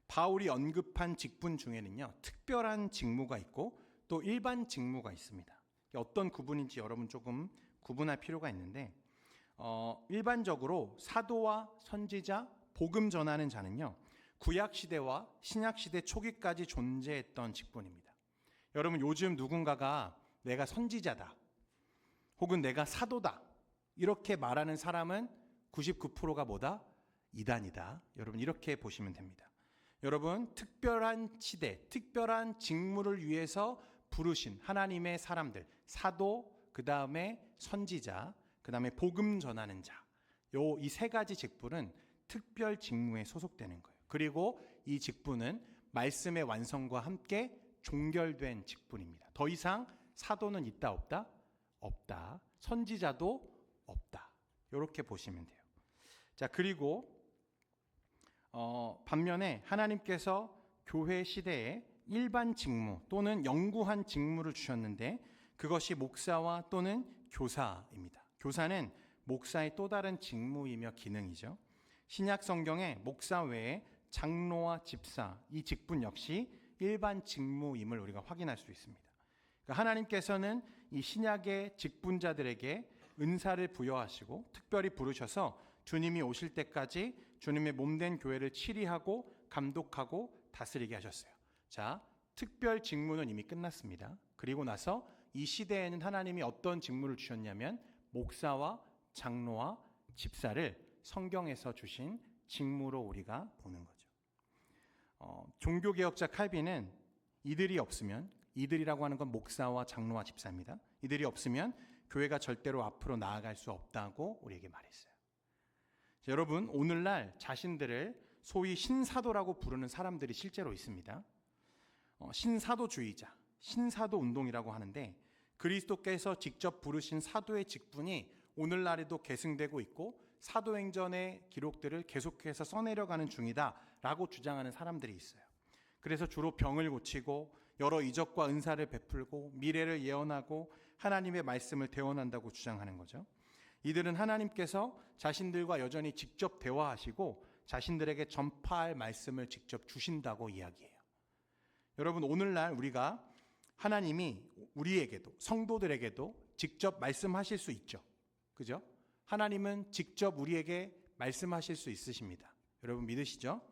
바울이 언급한 직분 중에는요, 특별한 직무가 있고 또 일반 직무가 있습니다. 어떤 구분인지 여러분 조금 구분할 필요가 있는데 일반적으로 사도와 선지자, 복음 전하는 자는요, 구약시대와 신약시대 초기까지 존재했던 직분입니다. 여러분 요즘 누군가가 내가 선지자다 혹은 내가 사도다 이렇게 말하는 사람은 99%가 뭐다? 이단이다. 여러분 이렇게 보시면 됩니다. 여러분 특별한 시대, 특별한 직무를 위해서 부르신 하나님의 사람들, 사도, 그 다음에 선지자, 그 다음에 복음 전하는 자, 이 세 가지 직분은 특별 직무에 소속되는 거예요. 그리고 이 직분은 말씀의 완성과 함께 종결된 직분입니다. 더 이상 사도는 있다 없다? 없다. 선지자도 없다. 이렇게 보시면 돼요. 자, 그리고 반면에 하나님께서 교회 시대에 일반 직무 또는 영구한 직무를 주셨는데 그것이 목사와 또는 교사입니다. 교사는 목사의 또 다른 직무이며 기능이죠. 신약 성경에 목사 외에 장로와 집사 이 직분 역시 일반 직무임을 우리가 확인할 수 있습니다. 그러니까 하나님께서는 이 신약의 직분자들에게 은사를 부여하시고 특별히 부르셔서 주님이 오실 때까지 주님의 몸된 교회를 치리하고 감독하고 다스리게 하셨어요. 자, 특별 직무는 이미 끝났습니다. 그리고 나서 이 시대에는 하나님이 어떤 직무를 주셨냐면 목사와 장로와 집사를 성경에서 주신 직무로 우리가 보는 거죠. 종교개혁자 칼빈은 이들이 없으면, 이들이라고 하는 건 목사와 장로와 집사입니다. 이들이 없으면 교회가 절대로 앞으로 나아갈 수 없다고 우리에게 말했어요. 자, 여러분 오늘날 자신들을 소위 신사도라고 부르는 사람들이 실제로 있습니다. 신사도주의자, 신사도 운동이라고 하는데 그리스도께서 직접 부르신 사도의 직분이 오늘날에도 계승되고 있고 사도행전의 기록들을 계속해서 써내려가는 중이다라고 주장하는 사람들이 있어요. 그래서 주로 병을 고치고 여러 이적과 은사를 베풀고 미래를 예언하고 하나님의 말씀을 대언한다고 주장하는 거죠. 이들은 하나님께서 자신들과 여전히 직접 대화하시고 자신들에게 전파할 말씀을 직접 주신다고 이야기해요. 여러분 오늘날 우리가 하나님이 우리에게도 성도들에게도 직접 말씀하실 수 있죠. 그죠? 하나님은 직접 우리에게 말씀하실 수 있으십니다. 여러분 믿으시죠?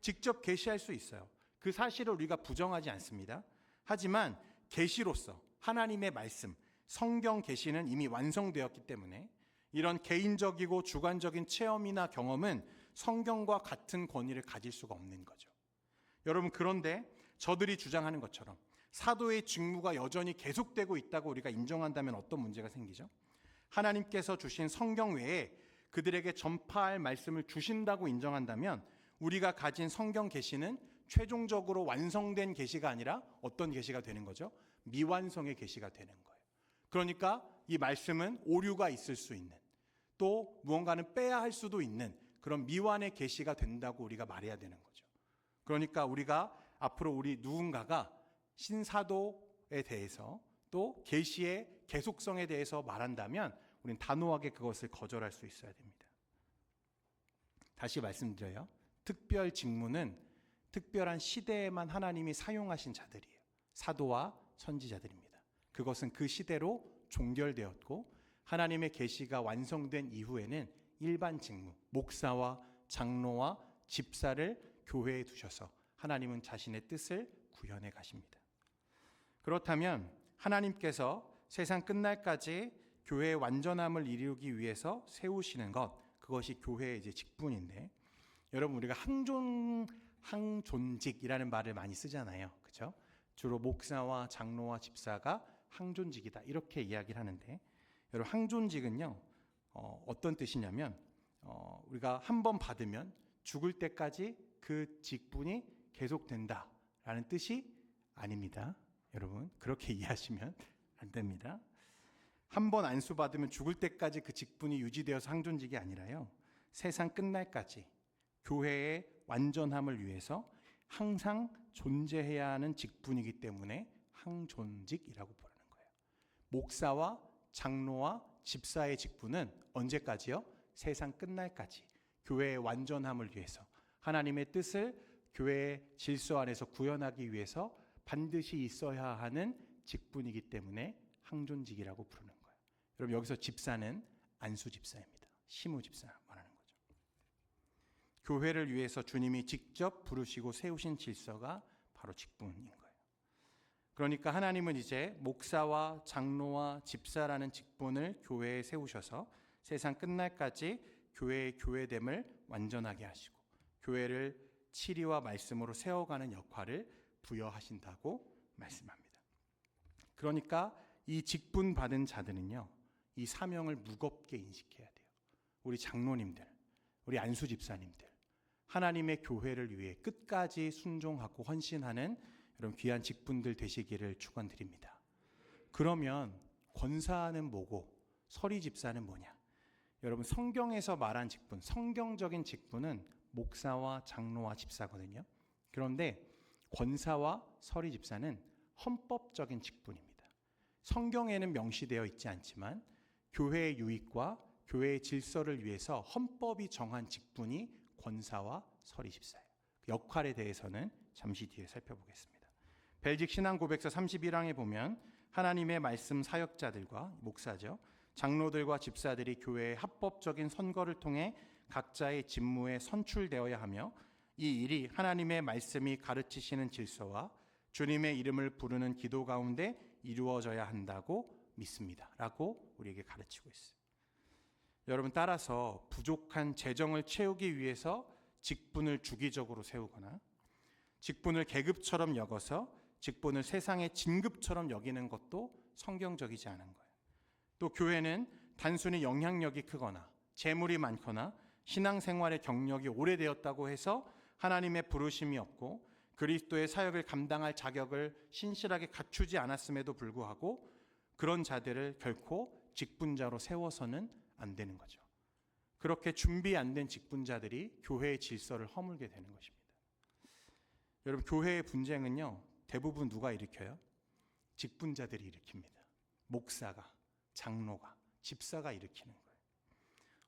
직접 계시할 수 있어요. 그 사실을 우리가 부정하지 않습니다. 하지만 계시로서 하나님의 말씀, 성경 계시는 이미 완성되었기 때문에 이런 개인적이고 주관적인 체험이나 경험은 성경과 같은 권위를 가질 수가 없는 거죠. 여러분 그런데 저들이 주장하는 것처럼 사도의 직무가 여전히 계속되고 있다고 우리가 인정한다면 어떤 문제가 생기죠? 하나님께서 주신 성경 외에 그들에게 전파할 말씀을 주신다고 인정한다면 우리가 가진 성경 계시는 최종적으로 완성된 계시가 아니라 어떤 계시가 되는 거죠? 미완성의 계시가 되는 거예요. 그러니까 이 말씀은 오류가 있을 수 있는, 또 무언가는 빼야 할 수도 있는 그런 미완의 계시가 된다고 우리가 말해야 되는 거죠. 그러니까 우리가 앞으로 우리 누군가가 신사도에 대해서 또 계시의 계속성에 대해서 말한다면 우리는 단호하게 그것을 거절할 수 있어야 됩니다. 다시 말씀드려요. 특별 직무는 특별한 시대에만 하나님이 사용하신 자들이에요. 사도와 선지자들입니다. 그것은 그 시대로 종결되었고 하나님의 계시가 완성된 이후에는 일반 직무, 목사와 장로와 집사를 교회에 두셔서 하나님은 자신의 뜻을 구현해 가십니다. 그렇다면 하나님께서 세상 끝날까지 교회의 완전함을 이루기 위해서 세우시는 것, 그것이 교회의 이제 직분인데, 여러분 우리가 항존직이라는 말을 많이 쓰잖아요. 그렇죠? 주로 목사와 장로와 집사가 항존직이다 이렇게 이야기를 하는데, 여러분 항존직은요 어떤 뜻이냐면 우리가 한 번 받으면 죽을 때까지 그 직분이 계속된다라는 뜻이 아닙니다. 여러분 그렇게 이해하시면 안 됩니다. 한 번 안수받으면 죽을 때까지 그 직분이 유지되어서 항존직이 아니라요, 세상 끝날까지 교회의 완전함을 위해서 항상 존재해야 하는 직분이기 때문에 항존직이라고 부르는 거예요. 목사와 장로와 집사의 직분은 언제까지요? 세상 끝날까지 교회의 완전함을 위해서, 하나님의 뜻을 교회의 질서 안에서 구현하기 위해서 반드시 있어야 하는 직분이기 때문에 항존직이라고 부르는 거예요. 여러분 여기서 집사는 안수 집사입니다. 시무 집사 말하는 거죠. 교회를 위해서 주님이 직접 부르시고 세우신 질서가 바로 직분인 거예요. 그러니까 하나님은 이제 목사와 장로와 집사라는 직분을 교회에 세우셔서 세상 끝날까지 교회의 교회됨을 완전하게 하시고 교회를 치리와 말씀으로 세워가는 역할을 부여하신다고 말씀합니다. 그러니까 이 직분 받은 자들은요, 이 사명을 무겁게 인식해야 돼요. 우리 장로님들, 우리 안수 집사님들, 하나님의 교회를 위해 끝까지 순종하고 헌신하는 이런 귀한 직분들 되시기를 축원드립니다. 그러면 권사는 뭐고 서리 집사는 뭐냐? 여러분 성경에서 말한 직분, 성경적인 직분은 목사와 장로와 집사거든요. 그런데 권사와 서리 집사는 헌법적인 직분입니다. 성경에는 명시되어 있지 않지만 교회의 유익과 교회의 질서를 위해서 헌법이 정한 직분이 권사와 서리 집사예요. 역할에 대해서는 잠시 뒤에 살펴보겠습니다. 벨직 신앙고백서 31항에 보면 하나님의 말씀 사역자들과 목사죠, 장로들과 집사들이 교회의 합법적인 선거를 통해 각자의 직무에 선출되어야 하며 이 일이 하나님의 말씀이 가르치시는 질서와 주님의 이름을 부르는 기도 가운데 이루어져야 한다고 믿습니다 라고 우리에게 가르치고 있어요. 여러분 따라서 부족한 재정을 채우기 위해서 직분을 주기적으로 세우거나 직분을 계급처럼 여겨서 직분을 세상의 진급처럼 여기는 것도 성경적이지 않은 거예요. 또 교회는 단순히 영향력이 크거나 재물이 많거나 신앙생활의 경력이 오래되었다고 해서 하나님의 부르심이 없고 그리스도의 사역을 감당할 자격을 신실하게 갖추지 않았음에도 불구하고 그런 자들을 결코 직분자로 세워서는 안 되는 거죠. 그렇게 준비 안 된 직분자들이 교회의 질서를 허물게 되는 것입니다. 여러분 교회의 분쟁은요 대부분 누가 일으켜요? 직분자들이 일으킵니다. 목사가, 장로가, 집사가 일으키는 거예요.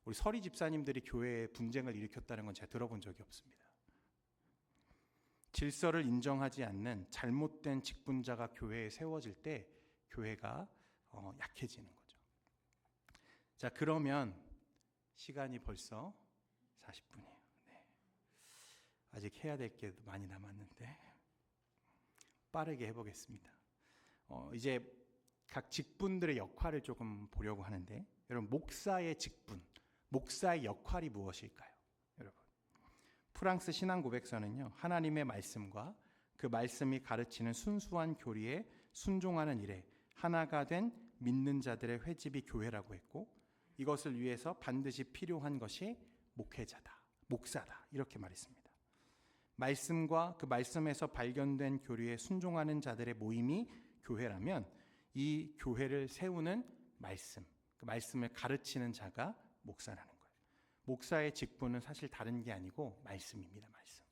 우리 서리 집사님들이 교회에 분쟁을 일으켰다는 건 제가 들어본 적이 없습니다. 질서를 인정하지 않는 잘못된 직분자가 교회에 세워질 때 교회가 약해지는 거죠. 자, 그러면 시간이 벌써 40분이에요. 네. 아직 해야 될 게 많이 남았는데 빠르게 해보겠습니다. 이제 각 직분들의 역할을 조금 보려고 하는데, 여러분 목사의 직분, 목사의 역할이 무엇일까요? 여러분 프랑스 신앙고백서는요 하나님의 말씀과 그 말씀이 가르치는 순수한 교리에 순종하는 일에 하나가 된 믿는 자들의 회집이 교회라고 했고, 이것을 위해서 반드시 필요한 것이 목회자다, 목사다 이렇게 말했습니다. 말씀과 그 말씀에서 발견된 교리에 순종하는 자들의 모임이 교회라면 이 교회를 세우는 말씀, 그 말씀을 가르치는 자가 목사라는 거예요. 목사의 직분은 사실 다른 게 아니고 말씀입니다. 말씀.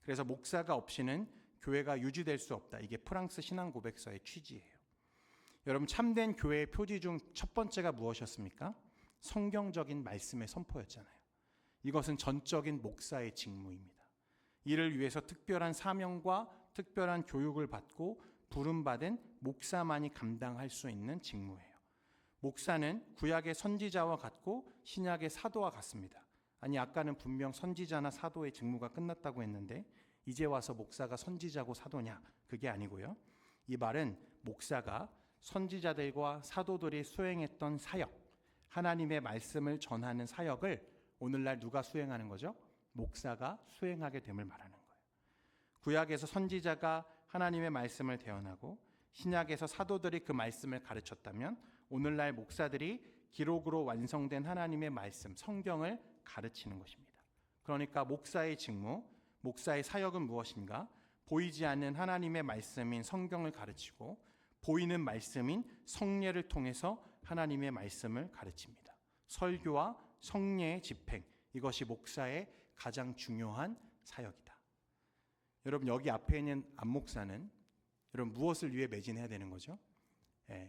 그래서 목사가 없이는 교회가 유지될 수 없다. 이게 프랑스 신앙 고백서의 취지예요. 여러분, 참된 교회의 표지 중 첫 번째가 무엇이었습니까? 성경적인 말씀의 선포였잖아요. 이것은 전적인 목사의 직무입니다. 이를 위해서 특별한 사명과 특별한 교육을 받고 부름받은 목사만이 감당할 수 있는 직무예요. 목사는 구약의 선지자와 같고 신약의 사도와 같습니다. 아니, 아까는 분명 선지자나 사도의 직무가 끝났다고 했는데 이제 와서 목사가 선지자고 사도냐? 그게 아니고요. 이 말은 목사가 선지자들과 사도들이 수행했던 사역, 하나님의 말씀을 전하는 사역을 오늘날 누가 수행하는 거죠? 목사가 수행하게 됨을 말하는 거예요. 구약에서 선지자가 하나님의 말씀을 대언하고 신약에서 사도들이 그 말씀을 가르쳤다면 오늘날 목사들이 기록으로 완성된 하나님의 말씀, 성경을 가르치는 것입니다. 그러니까 목사의 직무, 목사의 사역은 무엇인가? 보이지 않는 하나님의 말씀인 성경을 가르치고 보이는 말씀인 성례를 통해서 하나님의 말씀을 가르칩니다. 설교와 성례의 집행, 이것이 목사의 가장 중요한 사역이다. 여러분, 여기 앞에 있는 안목사는 여러분 무엇을 위해 매진해야 되는 거죠?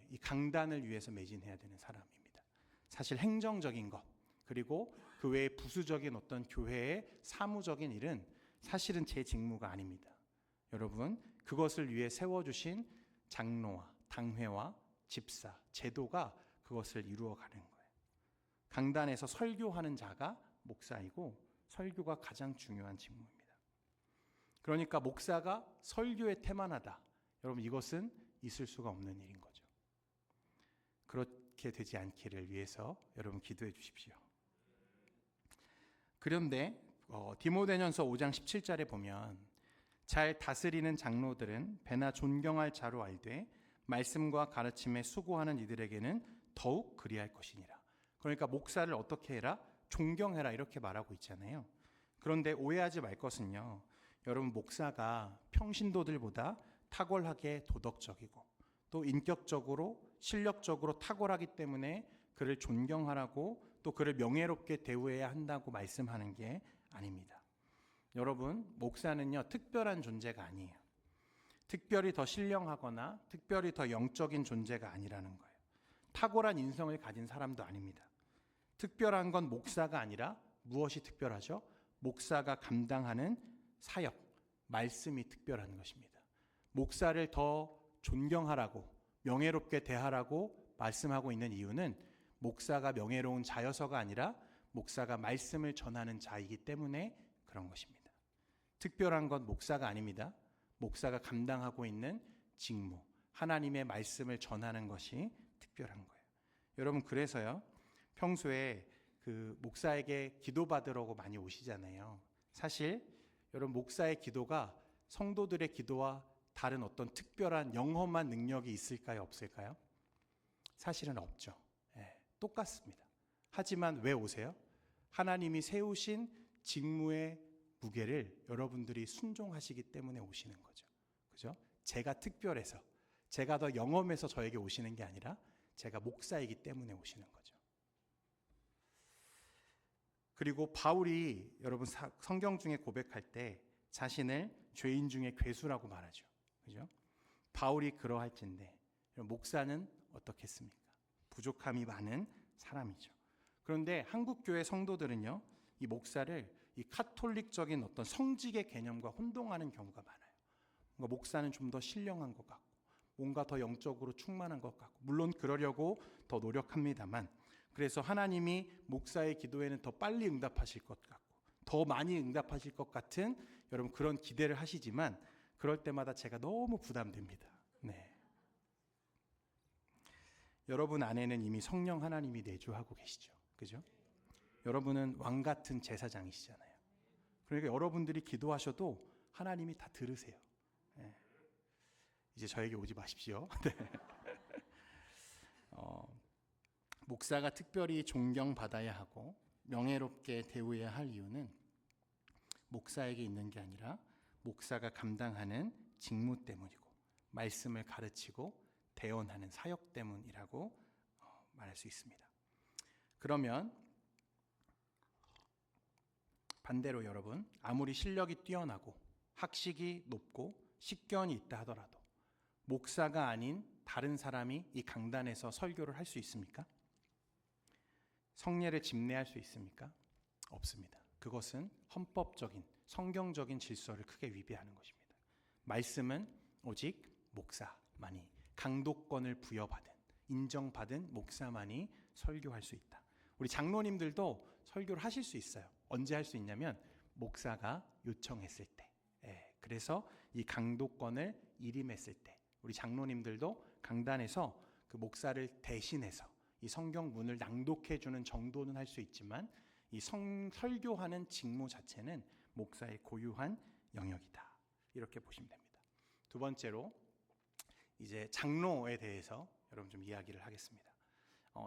이 강단을 위해서 매진해야 되는 사람입니다. 사실 행정적인 것, 그리고 그 외에 부수적인 어떤 교회의 사무적인 일은 사실은 제 직무가 아닙니다. 여러분, 그것을 위해 세워주신 장로와 당회와 집사, 제도가 그것을 이루어가는 거예요. 강단에서 설교하는 자가 목사이고 설교가 가장 중요한 직무입니다. 그러니까 목사가 설교에 태만하다. 여러분, 이것은 있을 수가 없는 일인 거죠. 그렇게 되지 않기를 위해서 여러분 기도해 주십시오. 그런데 디모데전서 5장 17절에 보면 잘 다스리는 장로들은 배나 존경할 자로 알되 말씀과 가르침에 수고하는 이들에게는 더욱 그리할 것이니라. 그러니까 목사를 어떻게 해라? 존경해라 이렇게 말하고 있잖아요. 그런데 오해하지 말 것은요, 여러분 목사가 평신도들보다 탁월하게 도덕적이고 또 인격적으로 실력적으로 탁월하기 때문에 그를 존경하라고 또 그를 명예롭게 대우해야 한다고 말씀하는 게 아닙니다. 여러분, 목사는요 특별한 존재가 아니에요. 특별히 더 신령하거나 특별히 더 영적인 존재가 아니라는 거예요. 탁월한 인성을 가진 사람도 아닙니다. 특별한 건 목사가 아니라 무엇이 특별하죠? 목사가 감당하는 사역, 말씀이 특별한 것입니다. 목사를 더 존경하라고 명예롭게 대하라고 말씀하고 있는 이유는 목사가 명예로운 자여서가 아니라 목사가 말씀을 전하는 자이기 때문에 그런 것입니다. 특별한 건 목사가 아닙니다. 목사가 감당하고 있는 직무, 하나님의 말씀을 전하는 것이 특별한 거예요. 여러분, 그래서요 평소에 그 목사에게 기도받으라고 많이 오시잖아요. 사실 여러분, 목사의 기도가 성도들의 기도와 다른 어떤 특별한 영험한 능력이 있을까요, 없을까요? 사실은 없죠. 똑같습니다. 하지만 왜 오세요? 하나님이 세우신 직무의 무게를 여러분들이 순종하시기 때문에 오시는 거죠. 그죠? 제가 특별해서, 제가 더 영험해서 저에게 오시는 게 아니라 제가 목사이기 때문에 오시는 거죠. 그리고 바울이 여러분 성경 중에 고백할 때 자신을 죄인 중에 괴수라고 말하죠. 그죠? 바울이 그러할진데 목사는 어떻겠습니까? 부족함이 많은 사람이죠. 그런데 한국 교회 성도들은요, 이 목사를 이 카톨릭적인 어떤 성직의 개념과 혼동하는 경우가 많아요. 뭔가 목사는 좀 더 신령한 것 같고, 뭔가 더 영적으로 충만한 것 같고, 물론 그러려고 더 노력합니다만, 그래서 하나님이 목사의 기도에는 더 빨리 응답하실 것 같고, 더 많이 응답하실 것 같은 여러분 그런 기대를 하시지만, 그럴 때마다 제가 너무 부담됩니다. 네. 여러분 안에는 이미 성령 하나님이 내주하고 계시죠. 그죠? 여러분은 왕 같은 제사장이시잖아요. 그러니까 여러분들이 기도하셔도 하나님이 다 들으세요. 네. 이제 저에게 오지 마십시오. 네. 목사가 특별히 존경받아야 하고 명예롭게 대우해야 할 이유는 목사에게 있는 게 아니라 목사가 감당하는 직무 때문이고 말씀을 가르치고 대언하는 사역 때문이라고 말할 수 있습니다. 그러면 반대로 여러분, 아무리 실력이 뛰어나고 학식이 높고 식견이 있다 하더라도 목사가 아닌 다른 사람이 이 강단에서 설교를 할 수 있습니까? 성례를 집례할 수 있습니까? 없습니다. 그것은 헌법적인 성경적인 질서를 크게 위배하는 것입니다. 말씀은 오직 목사만이, 강도권을 부여받은 인정받은 목사만이 설교할 수 있다. 우리 장로님들도 설교를 하실 수 있어요. 언제 할 수 있냐면 목사가 요청했을 때. 그래서 이 강도권을 일임했을 때 우리 장로님들도 강단에서 그 목사를 대신해서 이 성경문을 낭독해주는 정도는 할 수 있지만 이 설교하는 직무 자체는 목사의 고유한 영역이다. 이렇게 보시면 됩니다. 두 번째로 이제 장로에 대해서 여러분 좀 이야기를 하겠습니다.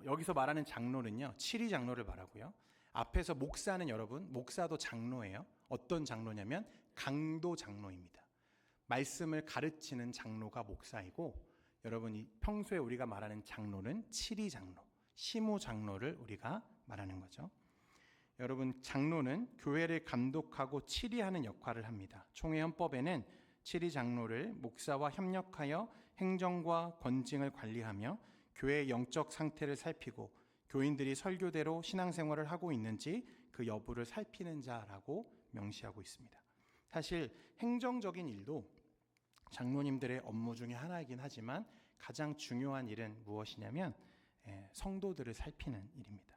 여기서 말하는 장로는요, 7위 장로를 말하고요. 앞에서 목사는 여러분, 목사도 장로예요. 어떤 장로냐면 강도 장로입니다. 말씀을 가르치는 장로가 목사이고, 여러분 평소에 우리가 말하는 장로는 7위 장로, 시무 장로를 우리가 말하는 거죠. 여러분 장로는 교회를 감독하고 치리하는 역할을 합니다. 총회 헌법에는 7위 장로를 목사와 협력하여 행정과 권징을 관리하며 교회의 영적 상태를 살피고 교인들이 설교대로 신앙생활을 하고 있는지 그 여부를 살피는 자라고 명시하고 있습니다. 사실 행정적인 일도 장로님들의 업무 중에 하나이긴 하지만 가장 중요한 일은 무엇이냐면 성도들을 살피는 일입니다.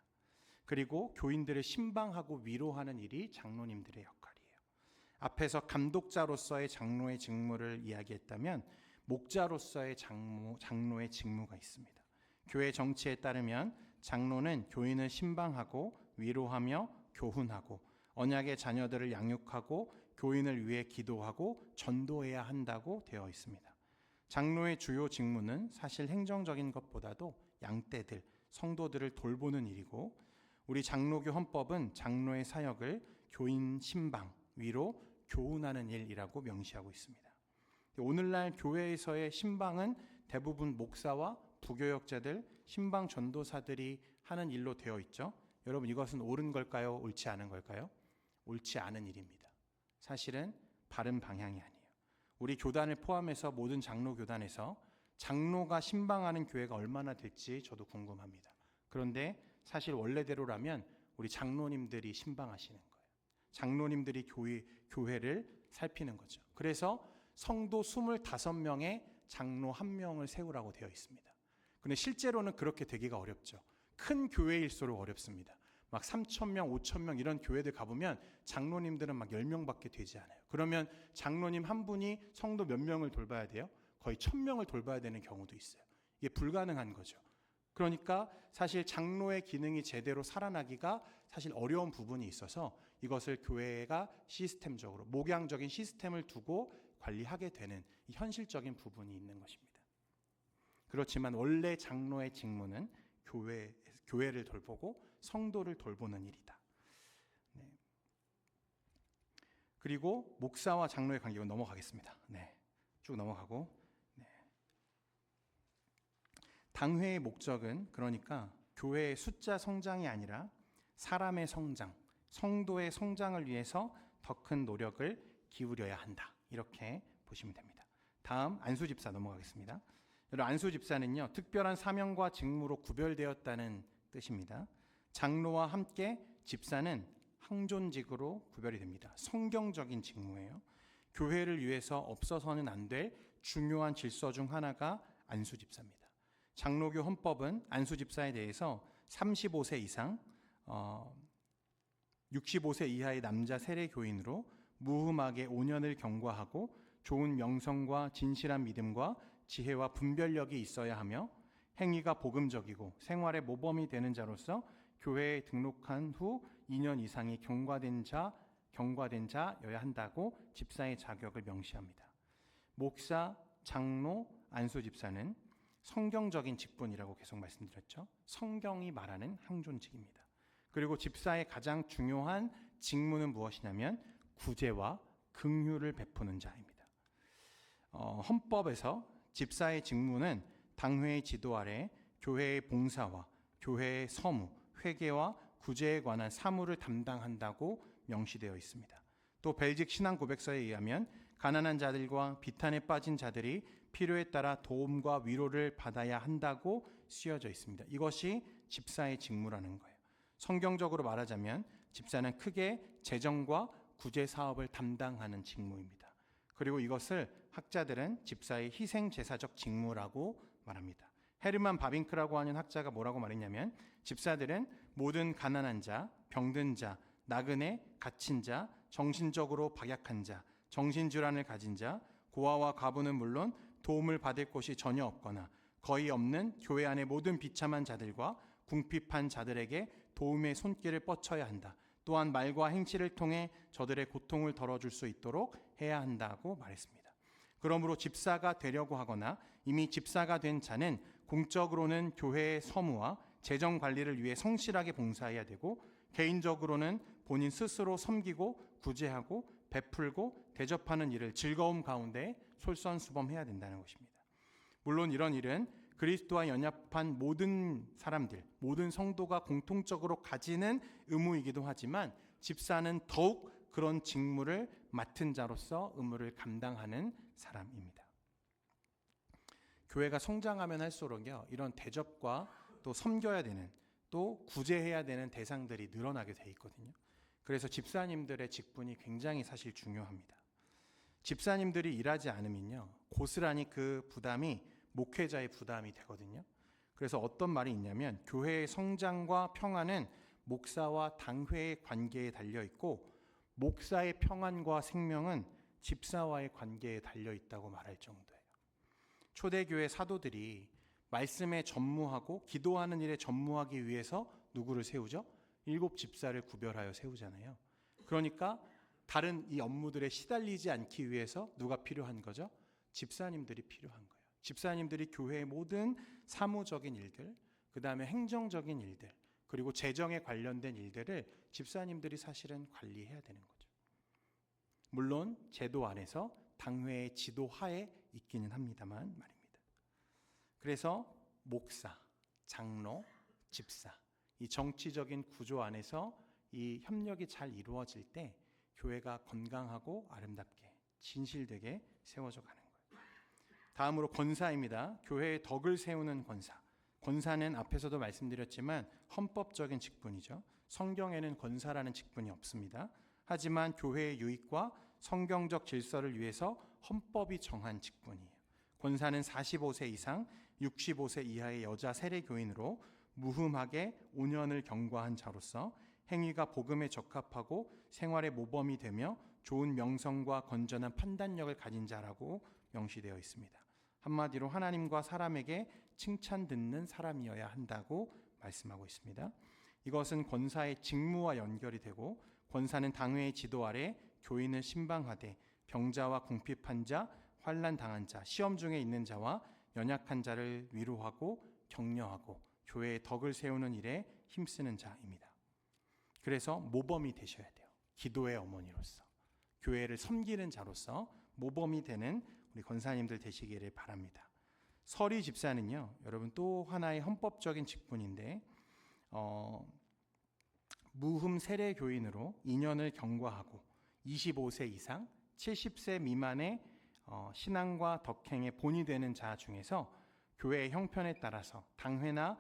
그리고 교인들을 신방하고 위로하는 일이 장로님들의 역할이에요. 앞에서 감독자로서의 장로의 직무를 이야기했다면 목자로서의 장로의 직무가 있습니다. 교회 정치에 따르면 장로는 교인을 신방하고 위로하며 교훈하고 언약의 자녀들을 양육하고 교인을 위해 기도하고 전도해야 한다고 되어 있습니다. 장로의 주요 직무는 사실 행정적인 것보다도 양떼들, 성도들을 돌보는 일이고 우리 장로교 헌법은 장로의 사역을 교인 신방, 위로, 교훈하는 일이라고 명시하고 있습니다. 오늘날 교회에서의 신방은 대부분 목사와 부교역자들, 신방 전도사들이 하는 일로 되어 있죠. 여러분 이것은 옳은 걸까요? 옳지 않은 걸까요? 옳지 않은 일입니다. 사실은 바른 방향이 아니에요. 우리 교단을 포함해서 모든 장로 교단에서 장로가 신방하는 교회가 얼마나 될지 저도 궁금합니다. 그런데 사실 원래대로라면 우리 장로님들이 신방하시는 거예요. 장로님들이 교회를 살피는 거죠. 그래서 성도 25명의 장로 1명을 세우라고 되어 있습니다. 그런데 실제로는 그렇게 되기가 어렵죠. 큰 교회일수록 어렵습니다. 막 3,000명, 5,000명 이런 교회들 가보면 장로님들은 막 10명밖에 되지 않아요. 그러면 장로님 한 분이 성도 몇 명을 돌봐야 돼요? 거의 1,000명을 돌봐야 되는 경우도 있어요. 이게 불가능한 거죠. 그러니까 사실 장로의 기능이 제대로 살아나기가 사실 어려운 부분이 있어서 이것을 교회가 시스템적으로 목양적인 시스템을 두고 관리하게 되는 이 현실적인 부분이 있는 것입니다. 그렇지만 원래 장로의 직무는 교회를 돌보고 성도를 돌보는 일이다. 네. 그리고 목사와 장로의 관계는 넘어가겠습니다. 쭉 넘어가고 당회의 목적은 그러니까 교회의 숫자 성장이 아니라 사람의 성장, 성도의 성장을 위해서 더 큰 노력을 기울여야 한다. 이렇게 보시면 됩니다. 다음 안수집사 넘어가겠습니다. 여러분 안수집사는요, 특별한 사명과 직무로 구별되었다는 뜻입니다. 장로와 함께 집사는 항존직으로 구별이 됩니다. 성경적인 직무예요. 교회를 위해서 없어서는 안 될 중요한 질서 중 하나가 안수집사입니다. 장로교 헌법은 안수집사에 대해서 35세 이상, 65세 이하의 남자 세례교인으로 무흠하게 5년을 경과하고 좋은 명성과 진실한 믿음과 지혜와 분별력이 있어야 하며 행위가 복음적이고 생활의 모범이 되는 자로서 교회에 등록한 후 2년 이상이 경과된 자여야 한다고 집사의 자격을 명시합니다. 목사, 장로, 안수집사는 성경적인 직분이라고 계속 말씀드렸죠. 성경이 말하는 항존직입니다. 그리고 집사의 가장 중요한 직무는 무엇이냐면 구제와 긍휼을 베푸는 자입니다. 헌법에서 집사의 직무는 당회의 지도 아래 교회의 봉사와 교회의 서무, 회계와 구제에 관한 사무를 담당한다고 명시되어 있습니다. 또 벨직 신앙 고백서에 의하면 가난한 자들과 비탄에 빠진 자들이 필요에 따라 도움과 위로를 받아야 한다고 쓰여져 있습니다. 이것이 집사의 직무라는 거예요. 성경적으로 말하자면 집사는 크게 재정과 구제 사업을 담당하는 직무입니다. 그리고 이것을 학자들은 집사의 희생 제사적 직무라고 말합니다. 헤르만 바빙크라고 하는 학자가 뭐라고 말했냐면 집사들은 모든 가난한 자, 병든 자, 나그네, 갇힌 자, 정신적으로 박약한 자, 정신질환을 가진 자, 고아와 과부는 물론 도움을 받을 곳이 전혀 없거나 거의 없는 교회 안의 모든 비참한 자들과 궁핍한 자들에게 도움의 손길을 뻗쳐야 한다. 또한 말과 행실을 통해 저들의 고통을 덜어줄 수 있도록 해야 한다고 말했습니다. 그러므로 집사가 되려고 하거나 이미 집사가 된 자는 공적으로는 교회의 서무와 재정 관리를 위해 성실하게 봉사해야 되고 개인적으로는 본인 스스로 섬기고 구제하고 베풀고 대접하는 일을 즐거움 가운데 솔선수범해야 된다는 것입니다. 물론 이런 일은 그리스도와 연합한 모든 사람들, 모든 성도가 공통적으로 가지는 의무이기도 하지만 집사는 더욱 그런 직무를 맡은 자로서 의무를 감당하는 사람입니다. 교회가 성장하면 할수록요, 이런 대접과 또 섬겨야 되는 또 구제해야 되는 대상들이 늘어나게 돼 있거든요. 그래서 집사님들의 직분이 굉장히 사실 중요합니다. 집사님들이 일하지 않으면요, 고스란히 그 부담이 목회자의 부담이 되거든요. 그래서 어떤 말이 있냐면 교회의 성장과 평안은 목사와 당회의 관계에 달려 있고 목사의 평안과 생명은 집사와의 관계에 달려 있다고 말할 정도예요. 초대교회 사도들이 말씀에 전무하고 기도하는 일에 전무하기 위해서 누구를 세우죠? 7 집사를 구별하여 세우잖아요. 그러니까 다른 이 업무들에 시달리지 않기 위해서 누가 필요한 거죠? 집사님들이 필요한 거예요. 집사님들이 교회의 모든 사무적인 일들, 그 다음에 행정적인 일들, 그리고 재정에 관련된 일들을 집사님들이 사실은 관리해야 되는 거죠. 물론 제도 안에서 당회의 지도 하에 있기는 합니다만 말입니다. 그래서 목사, 장로, 집사, 이 정치적인 구조 안에서 이 협력이 잘 이루어질 때 교회가 건강하고 아름답게 진실되게 세워져 가는 거예요. 다음으로 권사입니다. 교회의 덕을 세우는 권사. 권사는 앞에서도 말씀드렸지만 헌법적인 직분이죠. 성경에는 권사라는 직분이 없습니다. 하지만 교회의 유익과 성경적 질서를 위해서 헌법이 정한 직분이에요. 권사는 45세 이상 65세 이하의 여자 세례교인으로 무흠하게 5년을 경과한 자로서 행위가 복음에 적합하고 생활의 모범이 되며 좋은 명성과 건전한 판단력을 가진 자라고 명시되어 있습니다. 한마디로 하나님과 사람에게 칭찬 듣는 사람이어야 한다고 말씀하고 있습니다. 이것은 권사의 직무와 연결이 되고 권사는 당회의 지도 아래 교인을 신방하되 병자와 궁핍한 자, 환난 당한 자, 시험 중에 있는 자와 연약한 자를 위로하고 격려하고 교회의 덕을 세우는 일에 힘쓰는 자입니다. 그래서 모범이 되셔야 돼요. 기도의 어머니로서, 교회를 섬기는 자로서 모범이 되는 우리 권사님들 되시기를 바랍니다. 서리 집사는요, 여러분 또 하나의 헌법적인 직분인데 무흠 세례 교인으로 2년을 경과하고 25세 이상 70세 미만의 신앙과 덕행에 본이 되는 자 중에서 교회의 형편에 따라서 당회나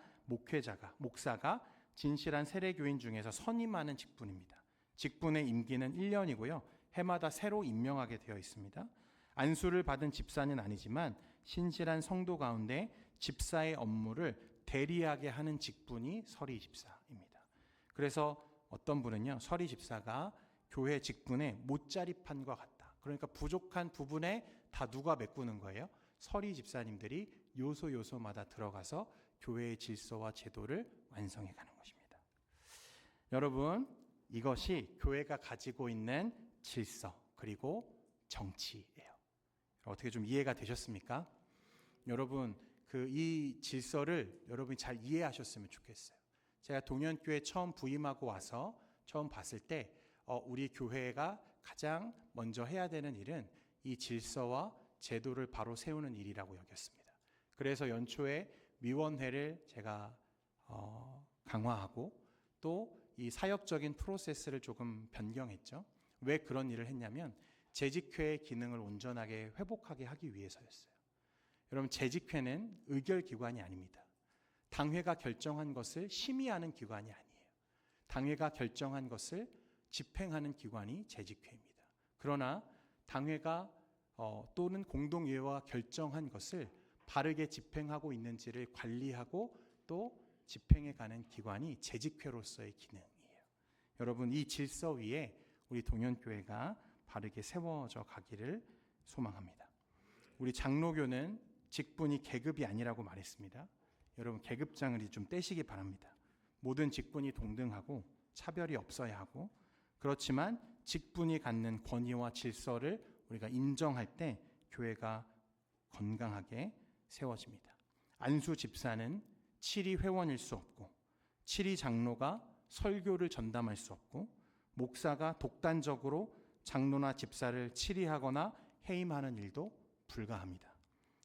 목사가 진실한 세례교인 중에서 선임하는 직분입니다. 직분의 임기는 1년이고요. 해마다 새로 임명하게 되어 있습니다. 안수를 받은 집사는 아니지만 신실한 성도 가운데 집사의 업무를 대리하게 하는 직분이 서리 집사입니다. 그래서 어떤 분은요, 서리 집사가 교회 직분의 못자리판과 같다. 그러니까 부족한 부분에 다 누가 메꾸는 거예요? 서리 집사님들이 요소마다 들어가서 교회의 질서와 제도를 완성해 가는 것입니다. 여러분, 이것이 교회가 가지고 있는 질서 그리고 정치예요. 어떻게 좀 이해가 되셨습니까? 여러분, 이 질서를 여러분이 잘 이해하셨으면 좋겠어요. 제가 동현교회 처음 부임하고 와서 처음 봤을 때 우리 교회가 가장 먼저 해야 되는 일은 이 질서와 제도를 바로 세우는 일이라고 여겼습니다. 그래서 연초에 위원회를 제가 강화하고 또 이 사역적인 프로세스를 조금 변경했죠. 왜 그런 일을 했냐면 재직회의 기능을 온전하게 회복하게 하기 위해서였어요. 여러분, 재직회는 의결기관이 아닙니다. 당회가 결정한 것을 심의하는 기관이 아니에요. 당회가 결정한 것을 집행하는 기관이 재직회입니다. 그러나 당회가 또는 공동의회가 결정한 것을 바르게 집행하고 있는지를 관리하고 또 집행해가는 기관이 재직회로서의 기능이에요. 여러분, 이 질서 위에 우리 동현교회가 바르게 세워져 가기를 소망합니다. 우리 장로교는 직분이 계급이 아니라고 말했습니다. 여러분, 계급장을 좀 떼시기 바랍니다. 모든 직분이 동등하고 차별이 없어야 하고, 그렇지만 직분이 갖는 권위와 질서를 우리가 인정할 때 교회가 건강하게 세워집니다. 안수 집사는 7위 회원일 수 없고, 7위 장로가 설교를 전담할 수 없고, 목사가 독단적으로 장로나 집사를 치리하거나 해임하는 일도 불가합니다.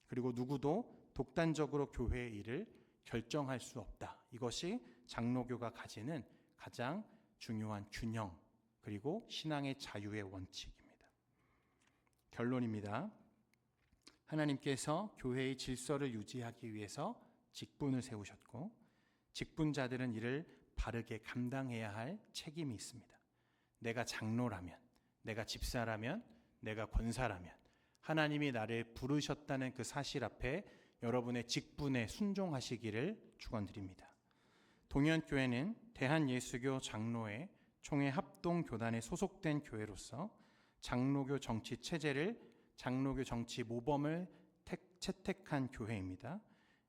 그리고 누구도 독단적으로 교회의 일을 결정할 수 없다. 이것이 장로교가 가지는 가장 중요한 균형, 그리고 신앙의 자유의 원칙입니다. 결론입니다. 하나님께서 교회의 질서를 유지하기 위해서 직분을 세우셨고, 직분자들은 이를 바르게 감당해야 할 책임이 있습니다. 내가 장로라면, 내가 집사라면, 내가 권사라면 하나님이 나를 부르셨다는 그 사실 앞에 여러분의 직분에 순종하시기를 축원드립니다. 동현교회는 대한예수교 장로회 총회 합동교단에 소속된 교회로서 장로교 정치 체제를, 장로교 정치 모범을 채택한 교회입니다.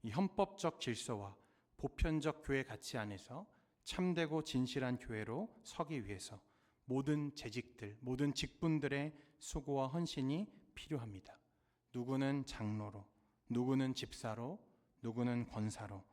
이 헌법적 질서와 보편적 교회 가치 안에서 참되고 진실한 교회로 서기 위해서 모든 재직들, 모든 직분들의 수고와 헌신이 필요합니다. 누구는 장로로, 누구는 집사로, 누구는 권사로,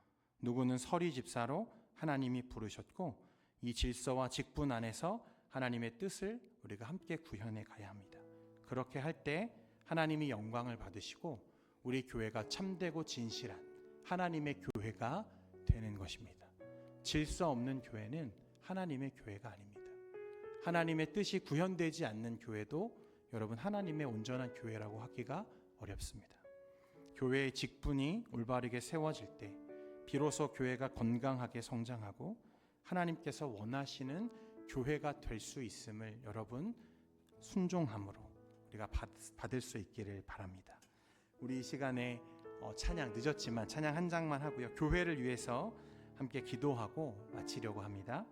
누구는 서리 집사로 하나님이 부르셨고, 이 질서와 직분 안에서 하나님의 뜻을 우리가 함께 구현해 가야 합니다. 그렇게 할 때 하나님이 영광을 받으시고 우리 교회가 참되고 진실한 하나님의 교회가 되는 것입니다. 질서 없는 교회는 하나님의 교회가 아닙니다. 하나님의 뜻이 구현되지 않는 교회도 여러분 하나님의 온전한 교회라고 하기가 어렵습니다. 교회의 직분이 올바르게 세워질 때 비로소 교회가 건강하게 성장하고 하나님께서 원하시는 교회가 될 수 있음을 여러분 순종함으로 우리가 받을 수 있기를 바랍니다. 우리 이 시간에 찬양 늦었지만 찬양 한 장만 하고요. 교회를 위해서 함께 기도하고 마치려고 합니다.